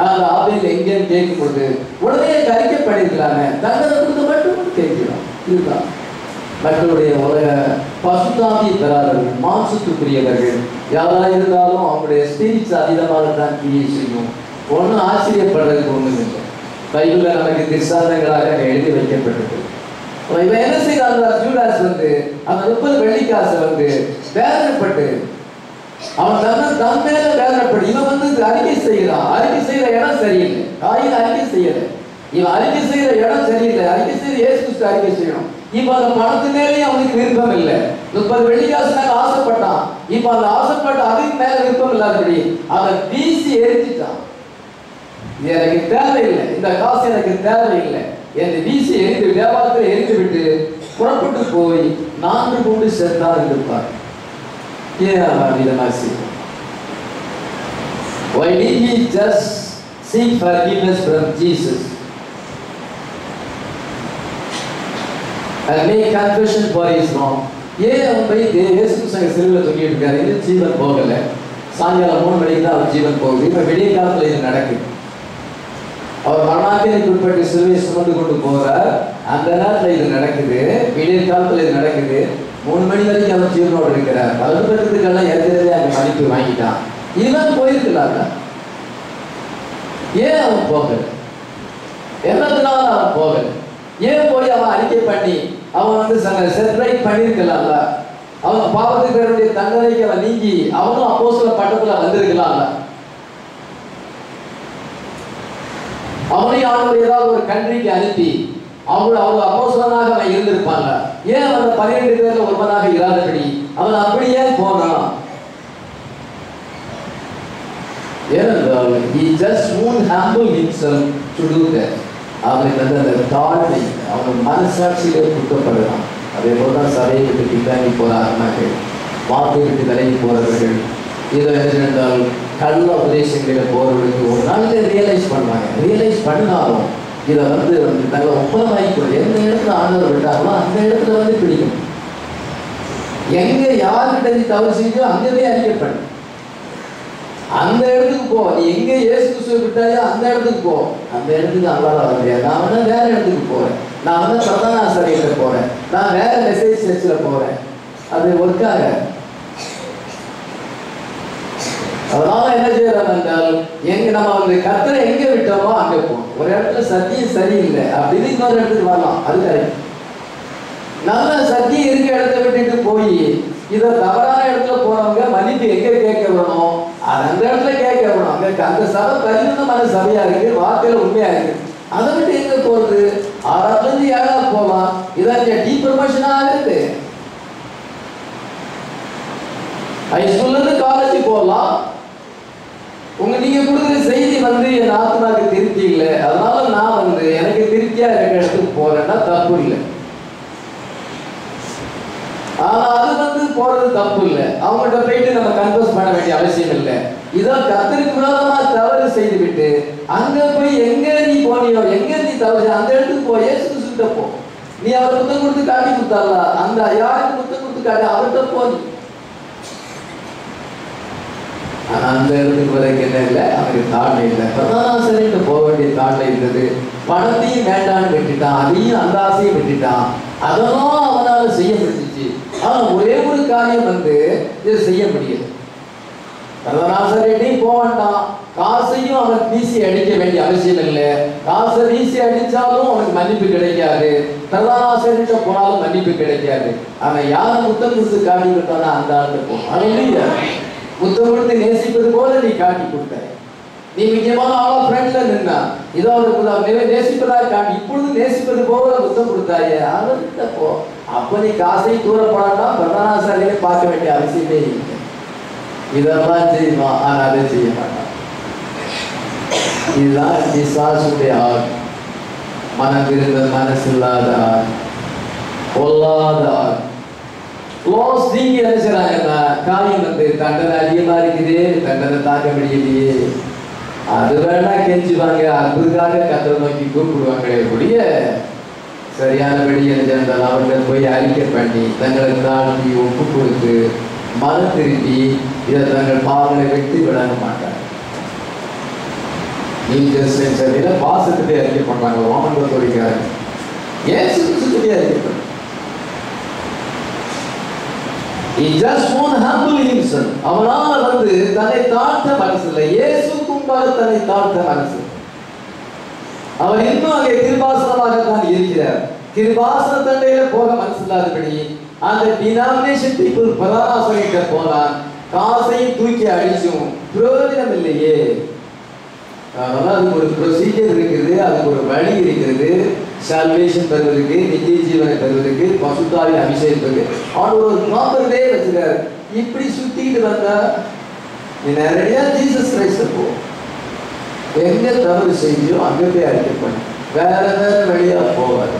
அந்த ஆபேல் எங்கேன்னு கேட்கும்போது உடனே அறிக்கை பண்ணியிருக்கிறாங்க, தண்டனை கொடுத்து மட்டும் கேட்கிறோம். இதுதான் மக்களுடைய உலக பசுத்தாவியை பெறாதவர்கள், மாம்சத்துக்குரியவர்கள் யாராக இருந்தாலும் அவங்களுடைய ஸ்பிரிட்ஸ் அதிகமாகத்தான் கிரியை செய்யும். ஒன்றும் ஆச்சரியப்படுறதுக்கு ஒன்றும் இல்லை. பைபிளில் நமக்கு திசாந்தங்களாக எழுதி வைக்கப்பட்டது. இவன் என்ன செய்யறாங்க, ஜூடாஸ் அந்த 30 வெள்ளிக்காசை வேதனைப்பட்டு அவன் தன் மேல வேதனைப்பட்டு இவன் அறிக்கை செய்யறான். அறிக்கை செய்யற இடம் சரியில்லை, காயில் அறிக்கை செய்யல. இவன் அறிக்கை செய்யற இடம் சரியில்லை, அறிக்கை செய்யற இயேசு கிறிஸ்து அறிக்கை செய்யணும். இப்ப அந்த பணத்து மேலேயே அவனுக்கு விருப்பம் இல்லை. 30 வெள்ளிக்காசு மேல ஆசைப்பட்டான். இப்ப அந்த ஆசைப்பட்ட அதுக்கு மேல விருப்பம் இல்லாதபடி அதை வீசி எரிஞ்சிட்டான். எனக்கு தேவையில்லை, இந்த காசு எனக்கு தேவையில்லை என்று வீசி எரிந்து வியாபாரத்தை எரிந்து விட்டு புறப்பட்டு போய் 4 கொண்டு சேர்த்தார் இருப்பார். ஏன் அவன் இதெல்லாம் செய்யும்? Why did he just seek forgiveness from Jesus and make confession for his wrong? ஏன் அவன் போய் இயேசு கிறிஸ்து சிலுவையில் தொங்கிட்டு இருக்காரு? இன்னும் ஜீவன் போகல. சாயங்காலம் 3 மணிக்கு தான் அவர் ஜீவன் போகுது. இப்ப விடிய காலத்துல இது நடக்குது. அவர் மரணாக்கினைக்கு உட்பட்டு சிலுவையை சுமந்து கொண்டு போறார். அந்த நேரத்தில் இது நடக்குது, விடிய காலத்தில் இது நடக்குது. 3 மணி வரைக்கும் அவன் ஜீவனோடு இருக்கிறார். 10 பேருக்கெல்லாம் ஏற்கனவே அங்கே மன்னிப்பு வாங்கிட்டான். இவன் போயிருக்கலாங்க. ஏன் அவன் போகல? என்னதுனால அவன் போகல? ஏன் போய் அவன் அறிக்கை பண்ணி அவன் செலிப்ரேட் பண்ணியிருக்கலாம்ல? அவன் பாவத்துக்கு தண்டனைக்கு அவன் நீங்கி அவனும் அப்போஸ்தல பட்டத்துல வந்திருக்கலாம்ல? அவனையும் அவனுடைய ஏதாவது ஒரு கண்ட்ரிக்கு அனுப்பி அவங்க அப்போஸ்தலனாக அவன் இருந்திருப்பாங்க. ஏன் அவன் 12 பேர்ல ஒருவனாக இராதபடி அவன் அப்படியே போனான்? ஏனென்றால் he just won't humble himself to do that. அவனுக்கு அந்த தாழ்மை அவன் மனசாட்சியிலே குற்றப்படுறான். அதே போலதான் சபையை விட்டு பின்னாடி போற ஆத்மாக்கள், வார்த்தை விட்டு விலகி போறவர்கள், இதை என்னென்றால் கள்ள உபதேசங்களில் போறவர்களுக்கு ஒரு நாள் ரியலைஸ் பண்ணுவாங்க. ரியலைஸ் பண்ணினாலும் இதை தங்களை ஒப்பந்தமாகிக்கொள்ள எந்த இடத்துல ஆண்டவர் விட்டாங்களோ அந்த இடத்துல பிடிக்கும். எங்க யாருக்கிட்ட நீ தவறு செஞ்சோ அங்கவே அறிக்கப்படும். அந்த இடத்துக்கு போ. நீ எங்க இயேசு கிறிஸ்துவை விட்டாயோ அந்த இடத்துக்கு போ. அந்த இடத்துக்கு அல்லாத வர முடியாது. நான் வேற இடத்துக்கு போறேன், நான் பிரதான ஆசிரியர்கிட்ட போறேன், நான் வேற மெசேஜ் சர்ச்சில் போறேன். அது ஒர்க்காக. அதனால என்ன செய்யறோம் என்றால் நம்ம கர்த்தரை எங்க விட்டோமோ அங்க போகும். ஒரு இடத்துல சத்தியம் சரியில்லை அப்படின்னு இன்னொரு இடத்துக்கு வரலாம், அது கரெக்ட். நல்ல சத்தியம் இருக்க இடத்த விட்டுட்டு போய் இதை தவறான இடத்துல போறவங்க மன்னிப்பு எங்க கேட்க வேணும்? அந்த இடத்துல கேட்க வேணும். அந்த சபை பரிசுத்தமான சபையா இருக்கு, வார்த்தையில உண்மையா இருக்கு. அதை விட்டு எங்க போறது? 6ஆவதுல இருந்து 7ஆவது போகலாம். இதான் டீப்ரமோஷனா இருக்கு. ஹைஸ்கூல்ல இருந்து காலேஜ் போகலாம். நீங்க கொடுக்குற செய்தி என் ஆத்மாக்கு திருப்தி இல்லை, அதனால நான் எனக்கு திருப்தியா இருக்கிற இடத்துக்கு போறேன்னா தப்பு இல்லை. ஆனா அது போறது தப்பு இல்லை. அவங்கள்ட்ட போயிட்டு நம்ம கன்ஃபர்ஸ் பண்ண வேண்டிய அவசியம் இல்லை. இதோ கர்த்தருக்கு விரோதமா தவறு செய்து விட்டு அங்க போய் எங்க நீ போனியோ, எங்க நீ தவறு அந்த இடத்துக்கு போ. இயேசு கிறிஸ்துட்ட போ. நீ அவர் புத்தம் கொடுத்து காட்டி கொடுத்தால, அந்த யாருக்கு புத்தம் கொடுத்து காட்டி அவர்கிட்ட போ. ஆனா அந்த இடத்துக்கு வரைக்கும் என்ன இல்லை, அவனுக்கு தாழ்மை இல்லை. பிரதானாசிரியர்கிட்ட போக வேண்டிய தாழ்மை இருந்தது. பணத்தையும் வேண்டான்னு விட்டுட்டான், அதையும் அந்த ஆசையும் விட்டுட்டான். அதெல்லாம் அவனால செய்ய முடிஞ்சிச்சு. ஆனா ஒரே ஒரு காரியம் இதை செய்ய முடியல. பிரதானாசிரியர்கிட்டையும் போக வேண்டாம், காசையும் அவன் வீசி அடிக்க வேண்டிய அவசியம் இல்லை. காசை வீசி அடிச்சாலும் அவனுக்கு மன்னிப்பு கிடைக்காது. பிரதானாசிரியர்கிட்ட போனாலும் மன்னிப்பு கிடைக்காது. அவன் யாரை முத்தம் கொடுத்து காட்டி கொடுத்தானோ அந்த ஆளுக்கு போகும். அவன் முத்தம் கொடுத்து நேசிப்பது போல நீ காட்டி கொடுத்த. நீ முக்கியமான ஆளா ஃப்ரெண்ட்ல நின்னா இதோ நேசிப்பதாக காட்டி இப்பொழுது நேசிப்பது போல முத்தம் கொடுத்தாயே, அவர்கிட்ட போ. அப்ப நீ காசை தூரப்படாட்டா பிரதானாசிரியரை பார்க்க வேண்டிய அவசியமே இல்லை. இதெல்லாம் செய்வான், ஆனா அதை செய்ய மாட்டான். இதுதான் பிசாசுடைய ஆள். மனம் இருந்த மனசு இல்லாத ஆள், பொல்லாத ஆள். நீங்க என்ன செய்றாங்கன்னா காரியம் தண்டனை அதிகமா இருக்குது, தண்டனை தாக்க முடியலையே, அது வேணா கெஞ்சுவாங்க, அதுக்காக கத்தரை நோக்கி கூப்பிடுவாங்களே கூடிய சரியானபடி என்றால் அவர்கள் போய் அறிக்கை பண்ணி தங்களை தாழ்த்தி ஒப்பு கொடுத்து மனம் திருப்பி இதை தங்கள் பாவங்களை வெட்டி விட மாட்டாங்க. நீங்க பாசத்திலே அறிக்கை பண்றாங்க ரோமன் கத்தோலிக்காரங்க. இயேசு கிறிஸ்துவிலே அறிக்கை பண்றாங்க. He just won't humble himself. அவனால் வந்து தன்னை தாழ்த்த மனசில்லை. இயேசுக்கு முன்பாக தன்னை தாழ்த்த மனசு. அவர் இன்னும் அங்கே கிருபாசனமாகத்தான் இருக்கிறார். கிருபாசன தண்டையில போக மனசில்லாதபடி அந்த டினாமினேஷன் பீப்புள் பராசரிக்க போனான். காசையும் தூக்கி அடிச்சும் பிரயோஜனம் இல்லையே. அதனால அதுக்கு ஒரு ப்ரொசீஜர் இருக்குது, அதுக்கு ஒரு வழி இருக்கிறது. சால்வேஷன் பெறுவதற்கு, நித்திய ஜீவனை பெறுவதற்கு, பசுத்தாவின் அபிஷேகத்துக்கு அவர் ஒரு ப்ராப்பர் வே வச்சுக்காரு. இப்படி சுத்திட்டு வந்தா நீ நேரடியா ஜீசஸ் கிரைஸ்ட போ. எங்க தவறு செஞ்சோ அங்கே போய் அறிக்கை பண்ணு. வேற வேற வழியா போவார்.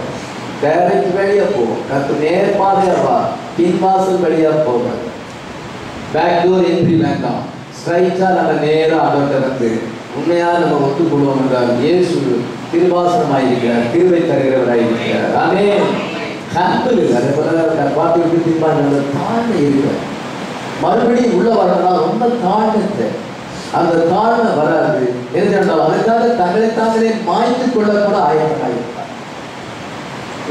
டைரக்ட் வழியா போவோம். கத்து நேர்பாதையா வா. பின்வாசல் வழியா போவார். பேக் டோர் என்ட்ரி வேண்டாம். ஸ்ட்ரைட்டா நம்ம நேரம் ஆண்டவர்கிட்ட வந்து உண்மையா நம்ம ஒத்துக்கொள்வோம் என்றால் இயேசு கிருபாசனமாயிருக்கிறார், கிருபை தருகிறவராயிருக்கிறார். ஆமென். ஹம்பிள் அதை பார்த்து விட்டு திரும்ப தாழ்மை இருக்கிறார். மறுபடியும் உள்ள வரனா ரொம்ப தாழ்ந்த அந்த தாழ்மை வராது. எதுனால் அதற்காக தங்களை தாங்களே மாய்த்து கொள்ள கூட ஆயத்தமாயிருப்பார்.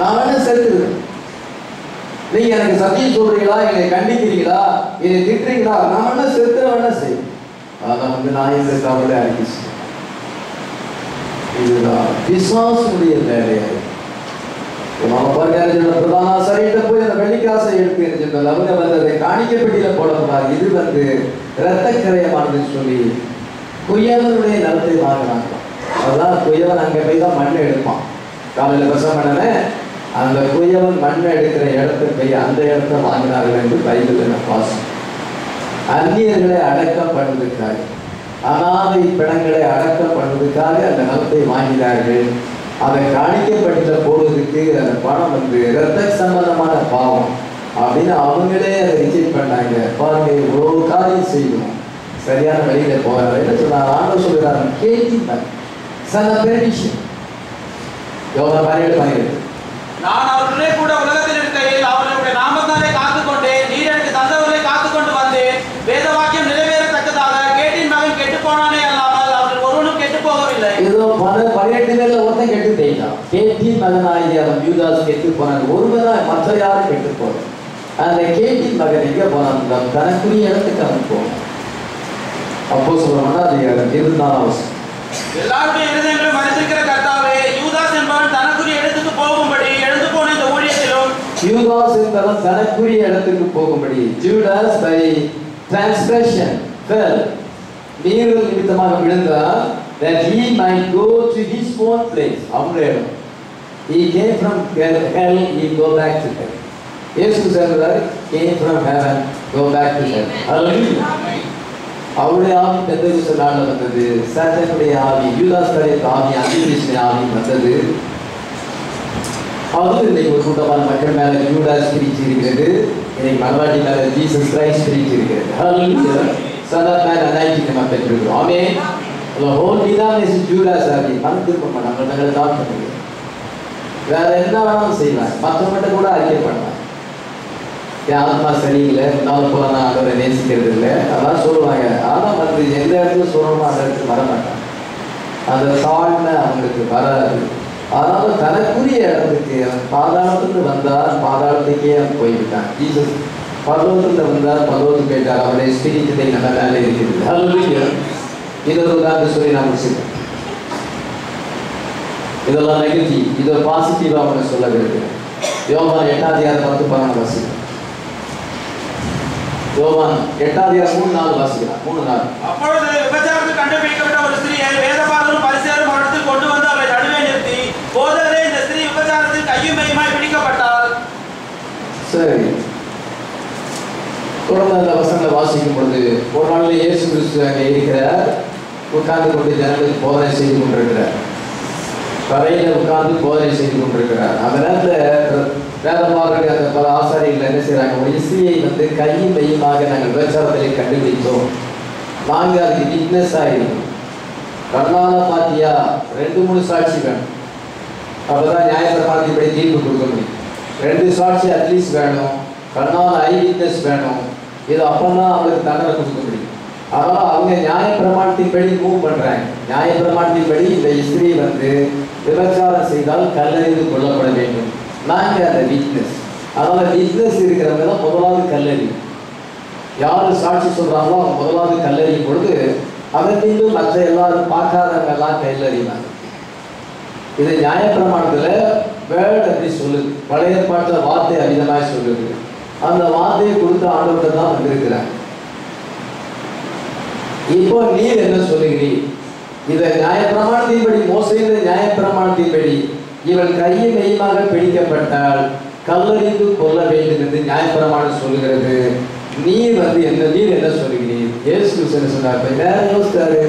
நான் வேணா செலுத்துகிறேன். நீங்க எனக்கு சத்தியம் சொல்றீங்களா, என்னை கண்டிக்கிறீங்களா, என்னை திட்டுறீங்களா, நான் வேணா செலுத்துற வேணா செய்யும். அதான் வந்து நான் இந்த கவலை அறிவிச்சு இதுதான் பிசாசுடைய வேலையாய். பிரதான ஆசாரியர்கிட்ட போய் அந்த வெள்ளிக்காசை எடுத்து சொன்னால் அவங்க வந்து அதை காணிக்கப்பட்டியில போடக்கூடாது. இது வந்து இரத்த கிரயமானதுன்னு சொல்லி குயவனுடைய நிலத்தை வாங்கினாங்க. அதான் குயவன் அங்கே போய் தான் மண்ணை எடுப்பான். காலையில் பிரசவம் பண்ணன அந்த குயவன் மண்ணை எடுக்கிற இடத்தை போய் அந்த இடத்த வாங்கினார்கள் என்று பைபிள் வாசம். அந்நியர்களை அடக்கம் பண்ணுவதற்காக, அனாதை பிணங்களை அடக்கம் பண்ணுவதற்காக அந்த நிலத்தை வாங்கினார்கள். அதை காணிக்கப்பட்ட போடுவதற்கு அந்த பணம் வந்து இரத்த சம்பந்தமான பாவம் அப்படின்னு அவங்களே அதை ரிஜெக்ட் பண்ணாங்க. பாருங்க இவ்வளோ காரியம் செய்யணும், சரியான வழியில போகிறார். என்ன சொன்னார்? ஆண்டவர் சொல்கிறார், கேட்டீங்க செலிப்ரேஷன் எவ்வளோ பணிகள் பண்ணிருக்கு.
நான் அவர்களே கூட உலகத்தில் இருக்கையில் அவர்களுடைய நாமத்தாலே காத்துக்கொண்டேன். நீர் எனக்கு தந்தவர்களை காத்துக்கொண்டு வந்தேன். வேத வாக்கியம் நிறைவேறத்தக்கதாக கேட்டின் மகன் கெட்டு போனானே அல்லாமல் அவர்கள் ஒருவனும் கெட்டு போகவில்லை.
ஏதோ 18 பேர்ல ஒருத்தன் கெட்டு போயிட்டான். கேட்டின் மகனாகிய அவன் யூதாஸ் கெட்டு போனான். ஒருவன் மற்ற யாரும் கெட்டு போனான். அந்த கேட்டின் மகன் எங்க போனான்? தனக்குரிய இடத்துக்கு அவன் போனான். அப்போ சொல்றோம்னா அது 24
எல்லாருடைய இருதயங்களும் மறைந்திருக்கிற கர்த்தாவே, யூதாஸ் என்பவன் தனக்குரிய இடத்துக்கு போகும்படி எழுந்து போன இந்த ஊழியத்திலும்
யூதாஸ் என்பவன் தனக்குரிய இடத்துக்கு போகும்படி ஜூடாஸ் பை transgression fell மீறல் நிமித்தமாக விழுந்தார். that he might go to his own place. அவனுடைய இடம். he came from hell, he go back to hell. இயேசு சொல்றார், came from heaven, go back to hell. hallelujah. அவருடைய ஆவி பெந்தெகோஸ்தே நாள்ல வந்தது. சாத்தானுடைய ஆவி, யூதாஸ் கரியேத் ஆவி, அந்திகிறிஸ்துவின் ஆவி வந்தது. அது இன்னைக்கு ஒரு கூட்டமான மக்கள் மேல யூதாஸ் பிரிச்சு இருக்கிறது. இன்னைக்கு மனவாட்டி மேல ஜீசஸ் கிரைஸ்ட் பிரிச்சு இருக்கிறது. ஹalleluya. சதாத்மேன் அனாயிட்டிங் நம்ம பெற்றிருக்கிறோம். ஆமென். the whole denomination ஜூடாஸ் ஆவி மனதிருப்பம் நம்மளை தான் பண்ணுது. வேற என்ன வேணாலும் செய்வாங்க. மற்றவங்கிட்ட கூட அறிக்கை பண்ணலாம். ஆத்மா சரியில்லை, முன்னாள் போல நான் அவரை நேசிக்கிறது இல்லை, அதான் சொல்லுவாங்க. ஆனால் வந்து எந்த இடத்துல சொல்லணுமோ அந்த இடத்துக்கு வர மாட்டாங்க. அந்த தாழ்மை அவங்களுக்கு வராது. அதனால தனக்குரிய இடத்துக்கு அவன் பாதாளத்துக்கு வந்தால் பாதாளத்துக்கே அவன் போய்விட்டான். ஜீசஸ் பர்வதத்தில் வந்தால் பர்வதத்துக்கு போயிட்டார். அவருடைய ஸ்பிரிட் நம்ம மேலே இருக்குது. ஹalleluya. இது ஒரு உதாரணத்தை சொல்லி நான் முடிச்சுட்டேன். இதெல்லாம் நெகட்டிவ், இது ஒரு பாசிட்டிவாக அவங்க சொல்ல விரும்புகிறேன். யோவான் 8:10-11 யோவான் 8:3-4 வாசிக்கலாம். 3-4.
அப்பொழுது விபச்சாரத்தில் கண்டுபிடிக்கப்பட்ட ஒரு ஸ்திரீயை வேதபாரகரும் பரிசேயரும் அவரிடத்தில் கொண்டு வந்து அவரை நடுவே நிறுத்தி, போதகரே, இந்த ஸ்திரீ விபச்சாரத்தில் கையும் மெய்யுமாய் பிடிக்கப்பட்டாள்.
சரி, தொடர்ந்து அந்த வசனங்களை வாசிக்கும் பொழுது ஒரு நாளில் இயேசு கிறிஸ்து அங்கே இருக்கிறார். உட்கார்ந்து கொண்டு ஜனங்களுக்கு போதனை செய்து கொண்டிருக்கிறார். கரையில் உட்கார்ந்து போதனை செய்து கொண்டிருக்கிறார். அந்த நேரத்தில் வேதபாரகர்கள் அந்த பல ஆசாரியர்கள் என்ன செய்கிறாங்க? ஒரு ஸ்திரீயை வந்து கையும் மெய்யுமாக நாங்கள் விபச்சாரத்திலே கண்டுபிடித்தோம், நாங்கள் அதுக்கு விட்னஸ் ஆகிடும், கண்ணால பாத்தியா 2-3 சாட்சி வேணும். அப்போதான் நியாயப்பிரமாணத்தின்படி தீர்ப்பு கொடுக்க முடியும். 2 சாட்சி அட்லீஸ்ட் வேணும், கண்ணால் ஐ விட்னஸ் வேணும். இது அப்போ தான் அவங்களுக்கு தண்டனை கொடுக்க முடியும். அதனால அவங்க நியாயப்பிரமாணத்தின்படி மூவ் பண்றாங்க. நியாயப்பிரமாணத்தின்படி இந்த ஸ்திரீ விபச்சாரம் செய்தால் கல்லறிந்து கொள்ளப்பட வேண்டும். நாங்க அந்த வீக்னஸ், அதனால வீக்னஸ் இருக்கிறவங்க தான் முதலாவது கல்லறி. யாரு சாட்சி சொல்றாங்களோ அவங்க முதலாவது கல்லறியும் பொழுது அதன் மீது மற்ற எல்லாரும் பார்க்காதவங்க எல்லாம் கல்லறிவாங்க. இது நியாயப்பிரமாணத்துல வேர்டு அப்படி சொல்லுது. பழைய ஏற்பாட்டுல வார்த்தை அவிதமாய் சொல்லுது. அந்த வார்த்தையை கொடுத்த ஆண்டவர்கிட்ட தான் வந்திருக்கிறாங்க. இப்போ நீர் என்ன சொல்லுகிறீர்? இதை நியாயப்பிரமாணத்தின்படி, மோசேயின் நியாயப்பிரமாணத்தின்படி இவள் கையை மெய்யமாக பிடிக்கப்பட்டால் கல்லறிந்து கொள்ள வேண்டும் என்று நியாயப்பிரமாணம் சொல்லுகிறது. நீர் என்ன சொல்லுகிறீர்? இயேசு என்ன சொன்னார்? நேரம் யோசித்தாரு,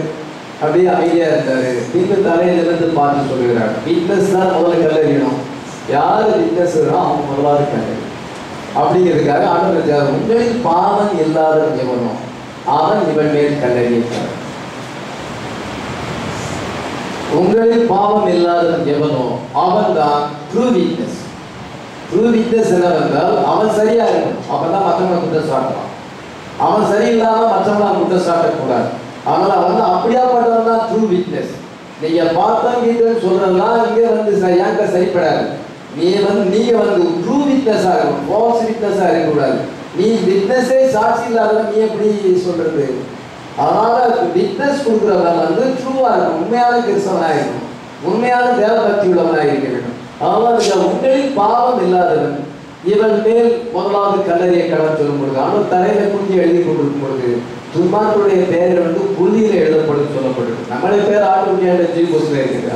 அப்படியே அமைதியா இருந்தாரு. பின்பு தலையிலிருந்து பார்த்து சொல்லுகிறார், வீக்னஸ் தான் முதல்ல கல்லறியணும். யாரு வீக்னஸ் அவங்க முதலாவது கல்லறி அப்படிங்கிறதுக்காக ஆண்டவர் உங்களில் பாவம் இல்லாத எவனோ அவன் இவன் மேல் கல்லறியிருக்கிறார். உங்களில் பாவம் இல்லாத எவனோ அவன் தான் ட்ரூ வீக்னஸ். ட்ரூ வீக்னஸ் என்னவென்றால் அவன் சரியா இருக்கணும். அவன் தான் மற்றவங்களை குற்றம் சாட்டலாம். அவன் சரியில்லாம மற்றவங்களை குற்றம் சாட்டக்கூடாது. அதனால அப்படியாப்பட்டவன் தான் ட்ரூ வீக்னஸ். நீங்க பார்த்தீங்கன்னு சொல்றதெல்லாம் இங்க சரியாக சரிப்படாது. நீங்க ட்ரூ வீக்னஸா இருக்கணும், ஃபால்ஸ் வீக்னஸா இருக்கக்கூடாது. நீ விட்னஸே சாட்சி இல்லாத நீ எப்படி சொல்றது? அதனால விட்னஸ் கொடுக்குறவங்க ட்ரூவா இருக்கும், உண்மையான கிறிஸ்தவனா இருக்கணும், உண்மையான தேவபக்தி உள்ளவனா இருக்க வேண்டும். அதனால உங்களில் பாவம் இல்லாதவன் இவன் மேல் முதலாவது கல்லறிய கடன் சொல்லும் பொழுது அவன் தலையில குத்தி எழுதி கொண்டிருக்கும் பொழுது துன்மார்களுடைய பெயர் புள்ளியில எழுதப்படும் சொல்லப்பட்டிருக்கு. நம்மளுடைய பேர் ஆட்டுக்குட்டியான ஜீவஸ்ல இருக்குது,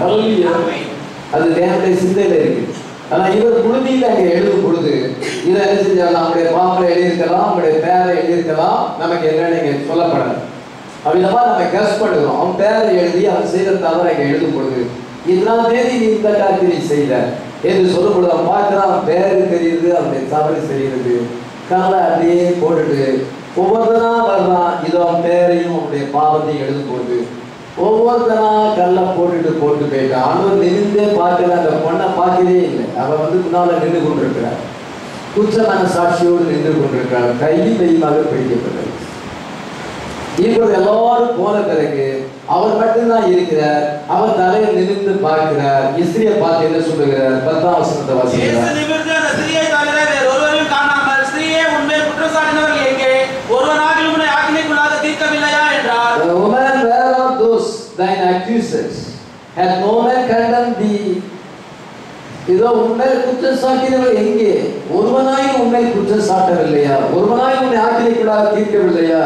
அது தேவனுடைய சிந்தையில இருக்குது. ஆனா இவர் புழுதியில அங்க எழுதும் பொழுது இதை என்ன செஞ்சாலும் நம்முடைய பாவங்களை எழுதியிருக்கலாம், நம்முடைய பேரை எழுதியிருக்கலாம், நமக்கு என்னன்னு சொல்லப்படாது. அப்படின்னா நம்ம கெஸ் பண்ணுறோம். அவன் பேரை எழுதி அவன் செய்த தவிர அங்கே எழுதும் பொழுது இதெல்லாம் தேதி நீ இந்த காரியத்தை நீ செய்த என்று சொல்லும் பொழுது அவன் பார்க்கிறான், அவன் பேரு தெரியுது, அவனுடைய தவறு செய்கிறது. காலை அப்படியே போட்டுட்டு ஒவ்வொருத்தனா வர்றான். இதோ அவன் பேரையும் அவனுடைய பாவத்தையும் எழுதும் பொழுது ஒவ்வொருத்தனா கல்லை போட்டு போயிட்டான். அவன் நின்றே பார்க்கல, அந்த பொண்ணை பார்க்கவே இல்லை. அவன் முன்னால நின்று கொண்டிருக்கிறார், குற்றமான சாட்சியோடு நின்று கொண்டிருக்கிறார், கையில் மெய்யமாக பிடிக்கப்பட்டது. இப்பொழுது எல்லாரும் போன பிறகு அவர் மட்டும்தான் இருக்கிறார். அவர் தலையில் நிமிர்ந்து பார்க்கிறார். இஸ்திரியை பார்த்து என்ன சொல்லுகிறார்? 10ஆம் வசனத்தை வாசிக்கிறார். Woman, where are those thine accusers? Had no man condemned thee? இதோ உன்னை குற்றம் சாட்டினவர் எங்கே? ஒருவனாய் உன்னை குற்றம் சாட்டவில்லையா? ஒருவனாய் உன்னை ஆக்கினைக்குள்ளாக தீர்க்கவில்லையா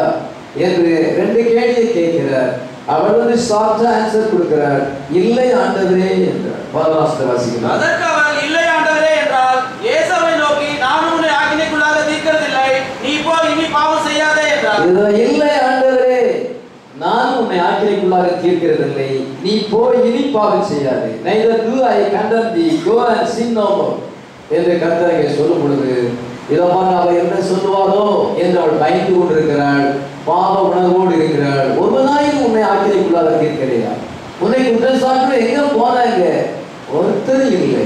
என்று 2 கேள்வியை கேட்கிறார். அவர் சார்ஜா ஆன்சர் கொடுக்கிறார், இல்லை ஆண்டவரே என்றார். 10ஆம் வாசிக்கிறார்.
அதற்கு அவர் இல்லை ஆண்டவரே என்றால் இயேசுவை நோக்கி நான் உன்னை ஆக்கினைக்குள்ளாக தீர்க்கிறதில்லை, நீ போய் இனி பாவம் செய்யாதே என்றார். இதோ இல்லை ஆண்டவரே, நான் உன்னை ஆக்கினைக்குள்ளாக தீர்க்கிறதில்லை, நீ போய் இனி பாவம் செய்யாதே. neither do I condemn thee, go and sin no more என்று கர்த்தர் சொல்லும் பொழுது இதமாக அவர் என்ன சொல்லுவாரோ என்று அவள் பயந்து கொண்டிருக்கிறாள், பாவ உணர்வோடு இருக்கிறாள். ஒருவனாயும் உன்னை ஆக்கினைக்குள்ளாக தீர்க்கலையா? உன்னை குற்றம் சாட்டு எங்க போனாங்க? ஒருத்தர் இல்லை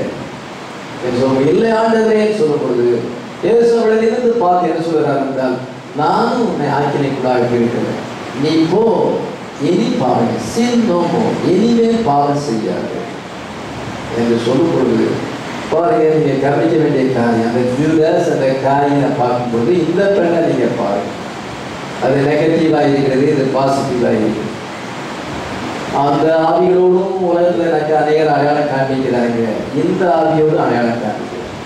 இல்லை ஆண்டவரே சொல்லும் பொழுது இயேசுவிடம் இருந்து பார்த்து என்ன சொல்கிறார் என்றால், நானும் உன்னை ஆக்கினைக்குள்ளாக தீர்க்கிறேன், நீ போ இனி பாவம் சின்னோமோ, இனிமேல் பாவம் செய்யாது என்று சொல்லும் பொழுது பாருங்க, நீங்க கவனிக்க வேண்டிய காரியம் அந்த ஜூதாஸ் அந்த காரியம் பார்க்கும்போது இந்த பெண்ணை நீங்க பாருங்க, அது நெகட்டிவாக இருக்கிறது, இது பாசிட்டிவாக இருக்குது. அந்த ஆவிகளோடும் உலகத்தில் எனக்கு அநேகர் அடையாளம் காண்பிக்கிறாங்க. இந்த ஆவியோடு அடையாளம் காண்பிக்கிறோம்,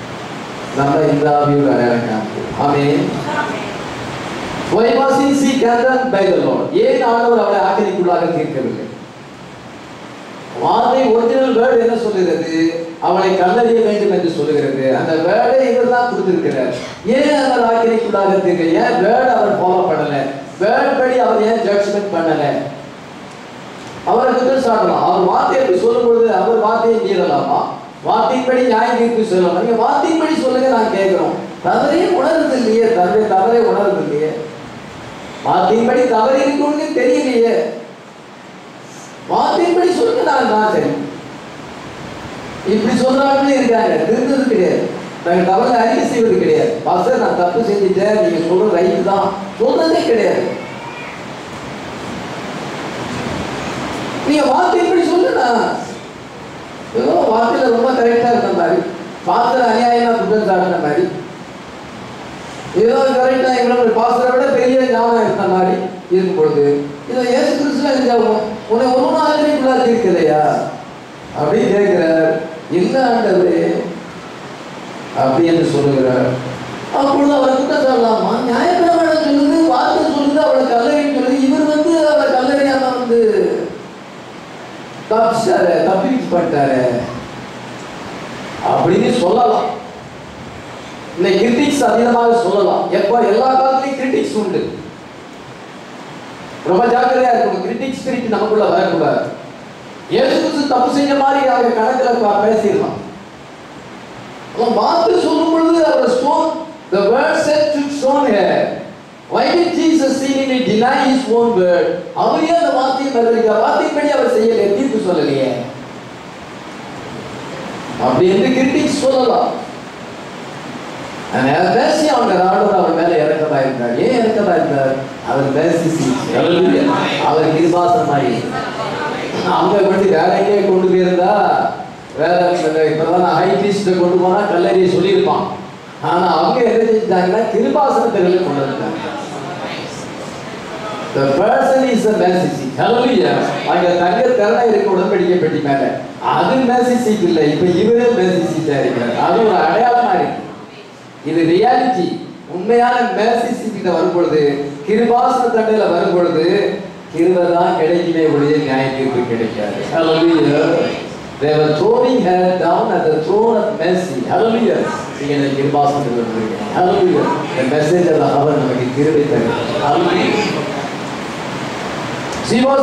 நம்ம இந்த ஆவியோடு அடையாளம் காண்பிக்கிறோம். ஆமென். Why was he condemned by the Lord? ஏன் ஆண்டவர் அவளை ஆக்கினைக்குள்ளாக தீர்க்கவில்லை? வார்த்தை ஒரிஜினல் வேர்டு என்ன சொல்லுகிறது? அவளை கல்லறிய வேண்டும் என்று சொல்லுகிறது. அந்த வேர்டை இவர் தான் கொடுத்திருக்கிறார். ஏன் அவர் ஆக்கினைக்குள்ளாக தீர்க்க? ஏன் வேர்டு அவர் ஃபாலோ பண்ணல? வேர்ட் படி அவர் ஏன் ஜட்ஜ்மெண்ட் பண்ணல? அவரை குற்றம் சாட்டலாம். அவர் வார்த்தை எப்படி சொல்லும் பொழுது அவர் வார்த்தையை மீறலாமா? வார்த்தையின்படி நியாய தீர்ப்பு சொல்லலாம். நீங்க வார்த்தையின்படி சொல்லுங்க, நான் கேட்கிறோம். தவறையும் உணர்றது இல்லையே, தவறை உணர்றது இல்லையே, வார்த்தையின்படி தவறு இருக்குன்னு தெரியலையே, வார்த்தையின்படி சொல்லுங்க, நான் சரி. இப்படி சொல்றாங்கன்னு இருக்காங்க, திருந்தது கிடையாது, நாங்க தவறு அறிக்கை செய்வது கிடையாது. பாஸ்டர் நான் தப்பு செஞ்சுட்டேன், நீங்க சொல்ற ரைட்டு தான் சொல்றதே கிடையாது.
நீங்க வார்த்தைப்படி சொல்லுண்ணா. ஏதோ வார்த்தையில ரொம்ப கரெக்டா இருந்த மாதிரி, பாத்திர அநியாயமா குற்றம் சாட்டின மாதிரி, ஏதோ கரெக்டா எங்களோட பாஸ்டரை விட பெரிய ஞானம் இருந்த மாதிரி இருக்கும் பொழுது இதை இயேசு கிறிஸ்துவ இருந்தாலும் உன்னை ஒரு நாளைக்குள்ளா தீர்க்கலையா அப்படின்னு கேட்கிறார். இல்லை ஆண்டவரே அப்படி என்று சொல்லுகிறார். அப்பொழுது அவரை குற்றம் சொல்லலாமா? நியாயப்பிரமாணம் சொல்லுது, வார்த்தை சொல்லுது, அவளை கல்லறைன்னு சொல்லுது. இவர் அவளை கல்லறையாம தப்பிச்சாரு, தப்பிச்சு பண்ணிட்டாரு அப்படின்னு சொல்லலாம். இந்த கிரிட்டிக்ஸ் அதிகமாக சொல்லலாம். எப்ப எல்லா காலத்திலையும் கிரிட்டிக்ஸ் உண்டு. ரொம்ப ஜாக்கிரதையா இருக்கணும். கிரிட்டிக்ஸ் ஸ்பிரிட் நமக்குள்ள வரக்கூடாது. இயேசு கிறிஸ்து தப்பு செஞ்ச மாதிரி அவங்க கணக்கில் பேசிடலாம். வார்த்தை சொல்லும் பொழுது அவர் stone, the word said to stone her. Why did Jesus seemingly deny his own word? அவரே அந்த வார்த்தையை மறுதலிக்கிறார். வார்த்தைப்படி அவர் செய்யலையே, தீர்ப்பு சொல்லலையே அப்படி என்று கிரிட்டிக்ஸ் சொல்லலாம். பேசி அவங்க ஆண்டவர் அவர் மேல இறக்கதா இருந்தார். ஏன் இறக்கதா இருந்தார்? அவர் பேசி அவர் கிருபாசனமாயி அவங்க கொண்டு வேற எங்கேயே கொண்டு போயிருந்தா வேற இப்பதான் ஹை பீஸ்ட கொண்டு போனா கல்லறியை சொல்லியிருப்பான். ஆனா அவங்க என்ன செஞ்சாங்கன்னா கிருபாசனத்தை கொண்டு வந்தாங்க. The person is a mercy seat. Hallelujah. அங்க தங்க கருணை இருக்க உடன்படிக்கை பெட்டி மேல அது mercy seat இல்ல. இப்ப இவரே mercy seat இருக்கிறார். அது ஒரு அடையாளமா இருக்கு. இது ரியாலிட்டி. உண்மையான mercy seat கிட்ட வரும்பொழுது, கிருபாசன தண்டையில வரும்பொழுது கிருபை தான் கிடைக்குமே ஒழிய நியாய தீர்ப்பு கிடைக்காது. Hallelujah. They were throwing her down at the throne of mercy. Hallelujah. நீங்க கிருபாசனத்தில் வந்திருக்கீங்க. Hallelujah. The message of the hour நமக்கு கிருபை தருகிறது. Hallelujah. He was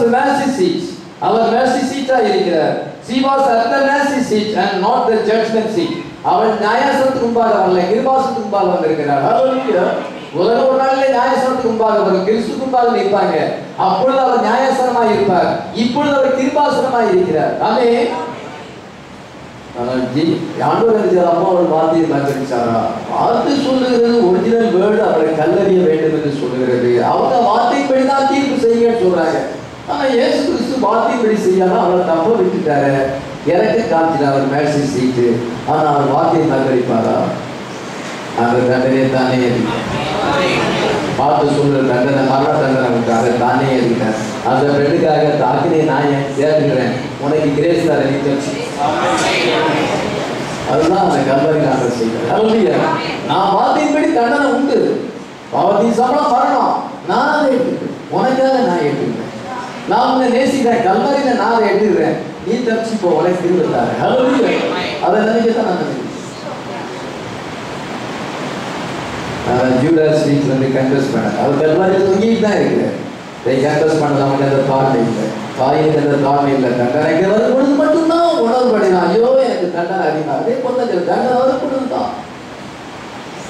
the mercy seat. Our mercy seat இருக்கிறார். She was at the mercy seat and not the judgment seat. அவள் நியாயசனத்துக்கு முன்பாக வரல, கிருபாசனத்துக்கு முன்பாக வந்திருக்கிறார். Hallelujah. உலக ஒரு நாளிலே நியாயசனத்துக்கு முன்பாக வரும், கிறிஸ்துவுக்கு முன்பாக நிற்பாங்க. அப்பொழுது அவர் நியாயசனமாய் இருப்பார். இப்பொழுது அவர் கிருபாசனமாய் இருக்கிறார். ஆமென். ஆண்டவர் அம்மாவோட வார்த்தையை மறுதலிச்சாரா? வார்த்தை சொல்லுகிறது ஒரிஜினல் வேர்டு அவரை கல்லறிய வேண்டும் என்று சொல்லுகிறது. அவங்க வார்த்தைப்படி தான் தீர்ப்பு செய்யுங்கன்னு சொல்றாங்க. ஆனா இயேசு கிறிஸ்து வார்த்தைப்படி செய்யாம அவரை தப்ப விட்டுட்டாரு. எனக்கு காமிச்சிட்டார் அவர் மேர்சி சீட்டு. ஆனா அவர் வார்த்தையை மறுதலிப்பாரா? அந்த தண்டனை தானே பார்த்து சொல்ற தண்டனை மரண தண்டனை அதை தானே இருக்கிறார். அந்த பெண்ணுக்காக தாக்கினை நான் சேர்த்துக்கிறேன், உனக்கு கிரேஸ் தர நீ தச்சு. அதுதான் அந்த கல்வரி நான் செய்கிறேன். நான் வார்த்தையின்படி தண்டனை உண்டு, பாவத்தின் சம்பளம் வரணும், நான் அதை எடுத்துக்கிறேன், உனக்காக நான் எடுத்துக்கிறேன். நான் உன்னை நேசிக்கிறேன், கல்வரியில நான் அதை எடுத்துக்கிறேன், நீ தப்பிச்சு போ, உனக்கு திருவிழாரு. அதை நினைக்கத்தான் நான் நினைக்கிறேன். ஜூடாஸ் வீட்டில் வந்து கன்ஃபஸ் பண்ண அவர் கல்வாரியில் தொங்கிட்டு தான் இருக்கிறார். கன்ஃபஸ் பண்ணலாம், அந்த தாழ்மை இல்லை, தாயின் அந்த தாழ்மை இல்லை. தண்டனைக்கு வரும்பொழுது மட்டும்தான் உணர்வுபடிதான், ஐயோ எனக்கு தண்டனை அதிகமாக, அதே போல தண்டனை வரும்பொழுது தான்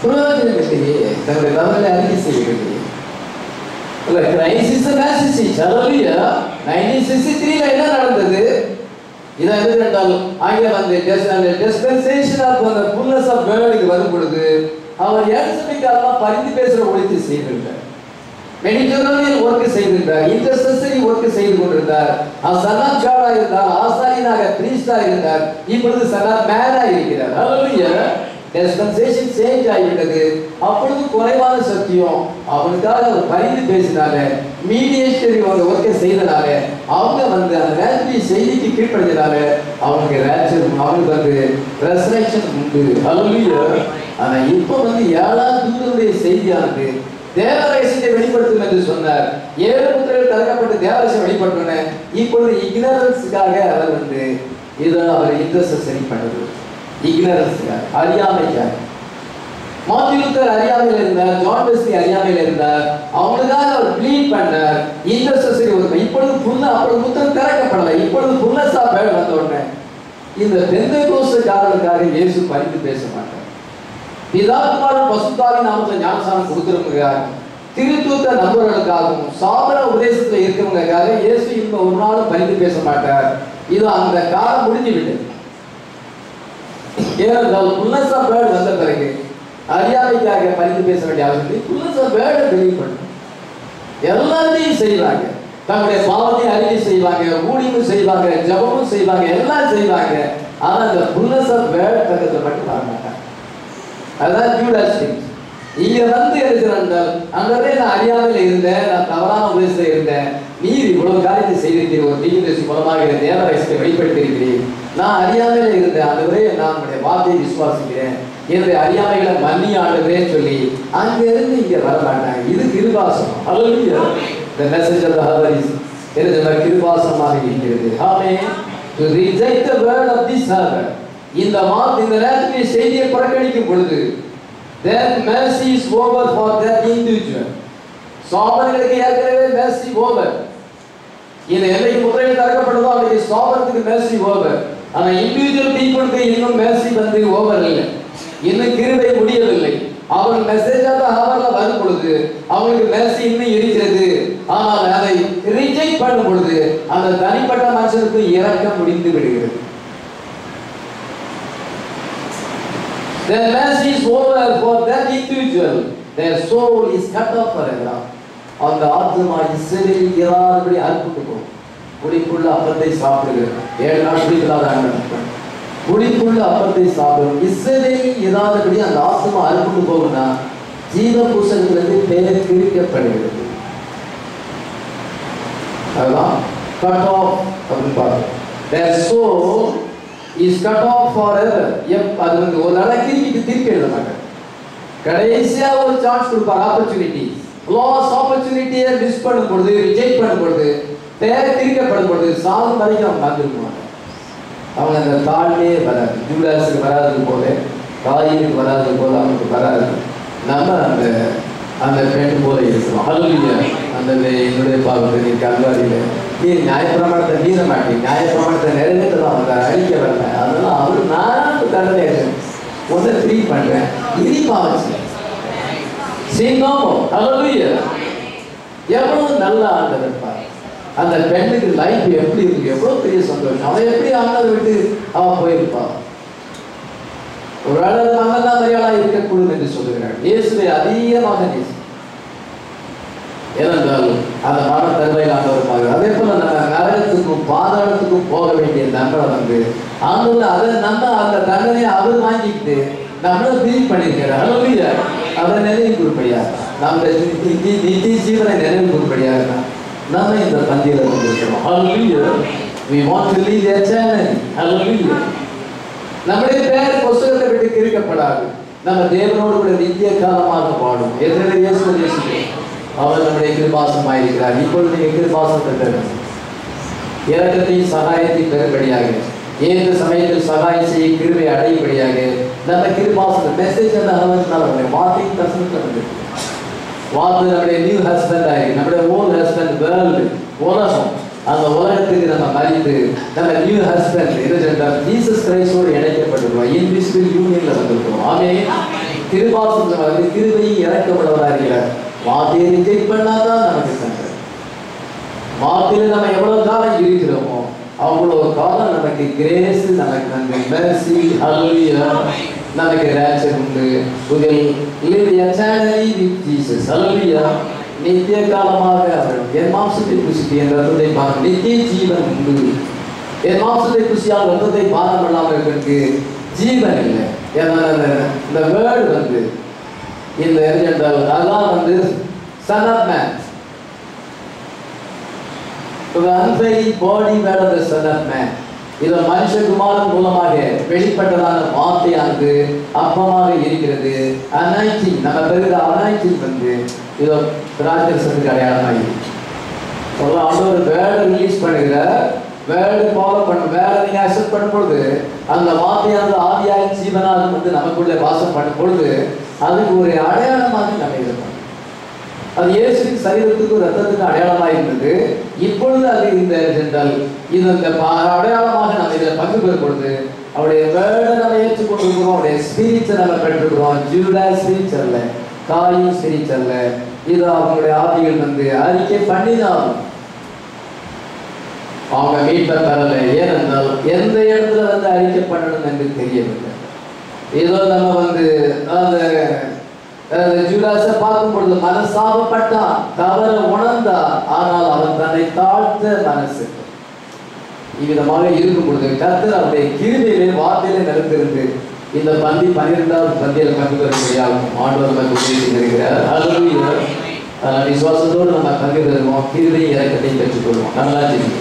பிரயோஜனம் இல்லையே, தன்னுடைய தவறை அறிக்கை செய்யவில்லையே. 1963 என்ன நடந்தது? இதான் எது கேட்டாலும் அங்கே வந்து டிஸ்பென்சேஷன் ஆஃப் அந்த ஃபுல்னஸ் ஆஃப் வேர்டுக்கு வரும் பொழுது அவர் ஏற்சபைக்காரெல்லாம் பரிந்து பேசுகிற ஒழித்து செய்திருந்தார். மெடிட்டரேனியன் ஒர்க்கு செய்திருந்தார், இன்டர்செசரி ஒர்க்கு செய்து கொண்டிருந்தார். அவர் சன்னாப் காடாக இருந்தார், ஆசாரியனாக பிரீஸ்டாக இருந்தார். இப்பொழுது சன்னாப் மேனாக இருக்கிறார். ஹல்லேலூயா. டிஸ்பென்சேஷன் சேஞ்ச் ஆகிவிட்டது. அப்பொழுது குறைவான சத்தியம் அவனுக்காக அவர் பரிந்து பேசினால, மீடியேட்டரி ஒரு ஒர்க்கை செய்தனால, அவங்க வந்து அந்த ரேட்ரி செய்திக்கு கீழ்ப்படுத்தினால அவனுக்கு அவனுக்கு வந்து ரெசரக்ஷன் உண்டு. ஹல்லேலூயா. ஆனா இப்ப வந்து 7ஆம் தூதனுடைய செய்தியானது தேவரகசியத்தை வெளிப்படுத்தும் என்று சொன்னார். 7 முத்திரைகள் திறக்கப்பட்டு தேவரகசியம் வெளிப்படுத்தின. இப்பொழுது இக்னரன்ஸுக்காக அவர் வந்து இதை அவர் இன்டர்செசரி பண்ணுது. இக்னரன்ஸுக்காக, அறியாமைக்காக. மார்ட்டின் லூத்தர் அறியாமையில் இருந்தார், ஜான் வெஸ்லி அறியாமையில் இருந்தார். அவங்களுக்காக அவர் ப்ளீட் பண்ணார். இன்டர்செசரி ஒரு இப்பொழுது அப்பொழுது முத்திரை திறக்கப்படலை. இப்பொழுது ஃபுல்னஸ் ஆஃப் வேர்ட் வந்த உடனே இந்த பெந்தெகோஸ்துக்காரர்களுக்காக இயேசு பரிந்து பேச மாட்டார். பிதாகுமாரன் பசுத்தாவின் நாமத்தில் ஞானஸ்நானம் கொடுக்கிறவங்களுக்காக, திருத்துவத்தை நம்புறவர்களுக்காகவும், சாபன உபதேசத்தில் இருக்கிறவங்களுக்காக இயேசு இந்த ஒரு நாளும் பரிந்து பேச மாட்டார். இது அந்த காலம் முடிஞ்சு விட்டது. ஏனென்றால் ஃபுல்னஸ் ஆஃப் வேர்ட் வந்த பிறகு அறியாமைக்காக பரிந்து பேச வேண்டிய அவசியம் இல்லை. ஃபுல்னஸ் ஆஃப் வேர்டை பிலீவ் பண்ணும், எல்லாத்தையும் செய்வாங்க. தங்களுடைய பாவத்தை அறிக்கை செய்வாங்க, ஊழியமும் செய்வாங்க, ஜபமும் செய்வாங்க, எல்லாம் செய்வாங்க. ஆனா அந்த ஃபுல்னஸ் ஆஃப் வேர்ட் பக்கத்துல மட்டும் வர மாட்டாங்க. அதான் ஜூடாஸ் திங்ஸ். இங்க வந்து இருக்கிறார்கள், அங்கவே நான் அறியாமல் இருந்தேன், நான் தவறான உபதேசத்தில் இருந்தேன், நீர் இவ்வளவு காரியத்தை செய்திருக்கிறீர், ஒரு தீர்க்கதரிசி மூலமாக தேவராயத்தை வெளிப்படுத்தியிருக்கிறீர், நான் அறியாமலே இருந்தேன், ஆண்டவரே நான் உங்களுடைய வார்த்தையை விசுவாசிக்கிறேன், என்னுடைய அறியாமைகளை மன்னி ஆண்டவரே சொல்லி அங்கிருந்து இங்க வர மாட்டாங்க. இது கிருபாசனம். ஹல்லேலூயா. The message of the hour is கிருபாசனமாக இருக்கிறது. ஆமென். To reject the word of this hour, இந்த நேரத்திலே செய்தியை புறக்கணிக்கும் பொழுது, then mercy is over for that individual. சோபர்களுக்கு ஏற்கனவே mercy over. இந்த எல்லைக்கு முதலில் திறக்கப்பட்டதோ அவருக்கு சோபத்துக்கு mercy over. ஆனா இண்டிவிஜுவல் பீப்புளுக்கு இன்னும் mercy வந்து ஓவர் இல்லை, இன்னும் கிருபை முடியவில்லை. அவங்க மெசேஜ் ஆஃப் தி ஹவர்ல வரும் பொழுது அவங்களுக்கு mercy இன்னும் இருக்கிறது. ஆனால் அதை ரிஜெக்ட் பண்ணும் பொழுது அந்த தனிப்பட்ட மனுஷனுக்கு இரக்கம் முடிந்து விடுகிறது. Their mercy is over for that individual. Their soul is cut off forever. அந்த ஆத்மா இஸ்ரவேலில் இராதபடி அறுப்புண்டு போகும். புளிப்புள்ள அப்பத்தை சாப்பிடுகிறது. 7 நாள் புளிப்பில்லாத ஆண்டவன் புளிப்புள்ள அப்பத்தை சாப்பிடும். இஸ்ரவேலில் இராதபடி அந்த ஆத்மா அறுப்புண்டு போகும்னா ஜீவ புஸ்தகத்திலிருந்து பெயர் கிழிக்கப்படுகிறது. அதுதான் cut off அப்படின்னு பார்க்கிறோம். Their soul is cut off forever. அது வந்து ஒரு நாளைக்கு திருப்பி எழுத மாட்டாங்க. கடைசியா ஒரு சான்ஸ் கொடுப்பாங்க, ஆப்பர்ச்சுனிட்டி. லாஸ் ஆப்பர்ச்சுனிட்டியை மிஸ் பண்ணும் பொழுது, ரிஜெக்ட் பண்ணும் பொழுது, பெயர் திரிக்கப்படும் பொழுது சாகும் வரைக்கும் அவங்க காத்திருக்குவாங்க. அவங்க அந்த தாழ்வே வராது. ஜூடாஸுக்கு வராது போல, காயினுக்கு வராது போல அவங்களுக்கு வராது. நம்ம அந்த அந்த பெண் போல இருக்கிறோம். ஹல்லேலூயா. அந்த என்னுடைய பாவத்தை கல்வாரியில் நீ நியாயப்பிரமாணத்தை மீற மாட்டேன், நியாயப்பிரமாணத்தை நிறைவேற்றலாம், அவங்க அழிக்க வரல, அதெல்லாம் அவரு நான் தண்டனை ஒன்றை ஃப்ரீ பண்றேன், இனி பாவச்சு சீனோமோ. ஹல்லேலூயா. எவ்வளவு நல்ல ஆண்டவர் பாரு. அந்த பெண்ணுக்கு லைஃப் எப்படி இருக்கு, எவ்வளவு பெரிய சந்தோஷம். அவன் எப்படி ஆண்டதை விட்டு அவன் போயிருப்பான். ஒரு வேளை மகனா மரியாதை இருக்கக்கூடும் என்று சொல்லுகிறார். இயேசுவை அதிகமாக நேசி, ஏனென்றால் அந்த மரண தருவையில் ஆண்டவர். அதே போல நம்ம நரகத்துக்கும் பாதாளத்துக்கும் போக வேண்டிய நம்மளை வந்து ஆண்டவர் அதை நம்ம அந்த தண்டனையை அவர் வாங்கிட்டு நம்மளை ஃபீல் பண்ணியிருக்கிறார். ஹல்லேலூயா. அதை நினைவு குறிப்படியா நம்ம நித்திய ஜீவனை நினைவு குறிப்படியா நம்ம இந்த பந்தியில வந்திருக்கிறோம். ஹல்லேலூயா. We want to live eternally. ஹல்லேலூயா. நம்முடைய பெயர் புஸ்தகத்தை விட்டு கிறுக்கப்படாது. நம்ம தேவனோடு கூட நித்திய காலமாக வாழும். எதிரே இயேசு அவர் நம்முடைய கிருபாசனமாக இருக்கிறார். இப்பொழுது நீங்கள் கிருபாசனத்தை பெறும், இரக்கத்தையும் சகாயத்தையும் பெறும்படியாக, ஏற்ற சமயத்தில் சகாயம் செய்ய கிருபை அடையும்படியாக நம்ம கிருபாசன மெசேஜ் வார்த்தையின் தரிசனத்தில் வந்து வார்த்தை நம்முடைய நியூ ஹஸ்பண்ட் ஆகி, நம்முடைய ஓல்ட் ஹஸ்பண்ட் வேர்ல்டு உலகம், அந்த உலகத்துக்கு நம்ம மறித்து நம்ம நியூ ஹஸ்பண்ட் என்ன ஜீசஸ் கிரைஸ்டோடு இணைக்கப்பட்டிருக்கோம். இன்விசிபிள் யூனியன்ல வந்திருக்கோம். ஆமென். கிருபாசனத்தில் வந்து கிருபையும் இறக்கப்படவராக இருக்கிறார். வார்த்தையை ரிஜெக்ட் பண்ணாதான் நமக்கு தண்டனை. வார்த்தையில நம்ம எவ்வளவு காலம் இருக்கிறோமோ அவ்வளவு காலம் நமக்கு கிரேஸ், நமக்கு வந்து மெர்சி. ஹல்லேலூயா. நமக்கு ராஜ்யம் உண்டு. We will live eternally with Jesus. ஹல்லேலூயா. நித்திய காலமாக அவர் என் மாம்சத்தை புசித்து என் ரத்தத்தை பானம், நித்திய ஜீவன் உண்டு. என் மாம்சத்தை புசியால் ரத்தத்தை பானம் பண்ணாமல் இருக்கிறதுக்கு ஜீவன் இல்லை. ஏன்னா இந்த வேர்டு வந்து இந்த என்றால் அதான் வந்து son of man. The unfailing body word of the son of man. இது மனுஷகுமாரன் மூலமாக வெளிப்பட்டதான வார்த்தையானது அப்பமாக இருக்கிறது. அனாயிட்டிங் நம்ம பெறுகிற அனாயிட்டிங் வந்து இதோ திராட்சரசத்துக்கு அடையாளமாக ஒரு வேர்டை ரிலீஸ் பண்ணுகிற வேர்டு ஃபாலோ பண்ண வேர்டை நீங்கள் அக்செப்ட் பண்ணும் பொழுது அந்த வார்த்தையானது ஆவியாக ஜீவனாக வந்து நமக்குள்ளே வாசம் பண்ணும் பொழுது அதுக்கு ஒரு அடையாளமாக நம்ம இருக்கோம். அது இயேசுவின் சரீரத்துக்கு ரத்தத்துக்கு அடையாளமாக இருந்தது. இப்பொழுது அது இந்த என்றால் இது இந்த அடையாளமாக நம்ம இதில் பங்கு பெறும் பொழுது அவருடைய வேர்டை நம்ம ஏற்றுக்கொண்டிருக்கிறோம், அவருடைய ஸ்பிரிச்சை நம்ம பெற்றிருக்கிறோம். ஜூடா ஸ்பிரிச் அல்ல, காயின் ஸ்பிரிச் அல்ல. இது அவங்களுடைய ஆவிகள் வந்து அறிக்கை பண்ணிதான் அவங்க மீட்பை பெறல. ஏனென்றால் எந்த இடத்துல வந்து அறிக்கை பண்ணணும் என்று தெரியவில்லை. ஏதோ நம்ம வந்து அந்த ஜூதாஸை பார்க்கும் பொழுது மனசாபப்பட்டான், தவற உணர்ந்தான், ஆனால் அவன் தன்னை தாழ்த்த மனசு. இவ்விதமாக இருக்கும் பொழுது கர்த்தர் அவருடைய கிருபையிலே வார்த்தையிலே நிலைத்திருந்து இந்த பந்தி 12வது பந்தியில் பங்கு பெறும்படியாகும் ஆண்டவர் நமக்கு உதவி செய்திருக்கிறார். ஹல்லேலூயா. விசுவாசத்தோடு நம்ம பங்கு பெறுவோம், கிருபை இறக்கத்தை பெற்றுக்கொள்வோம். நல்லா செய்யுங்க.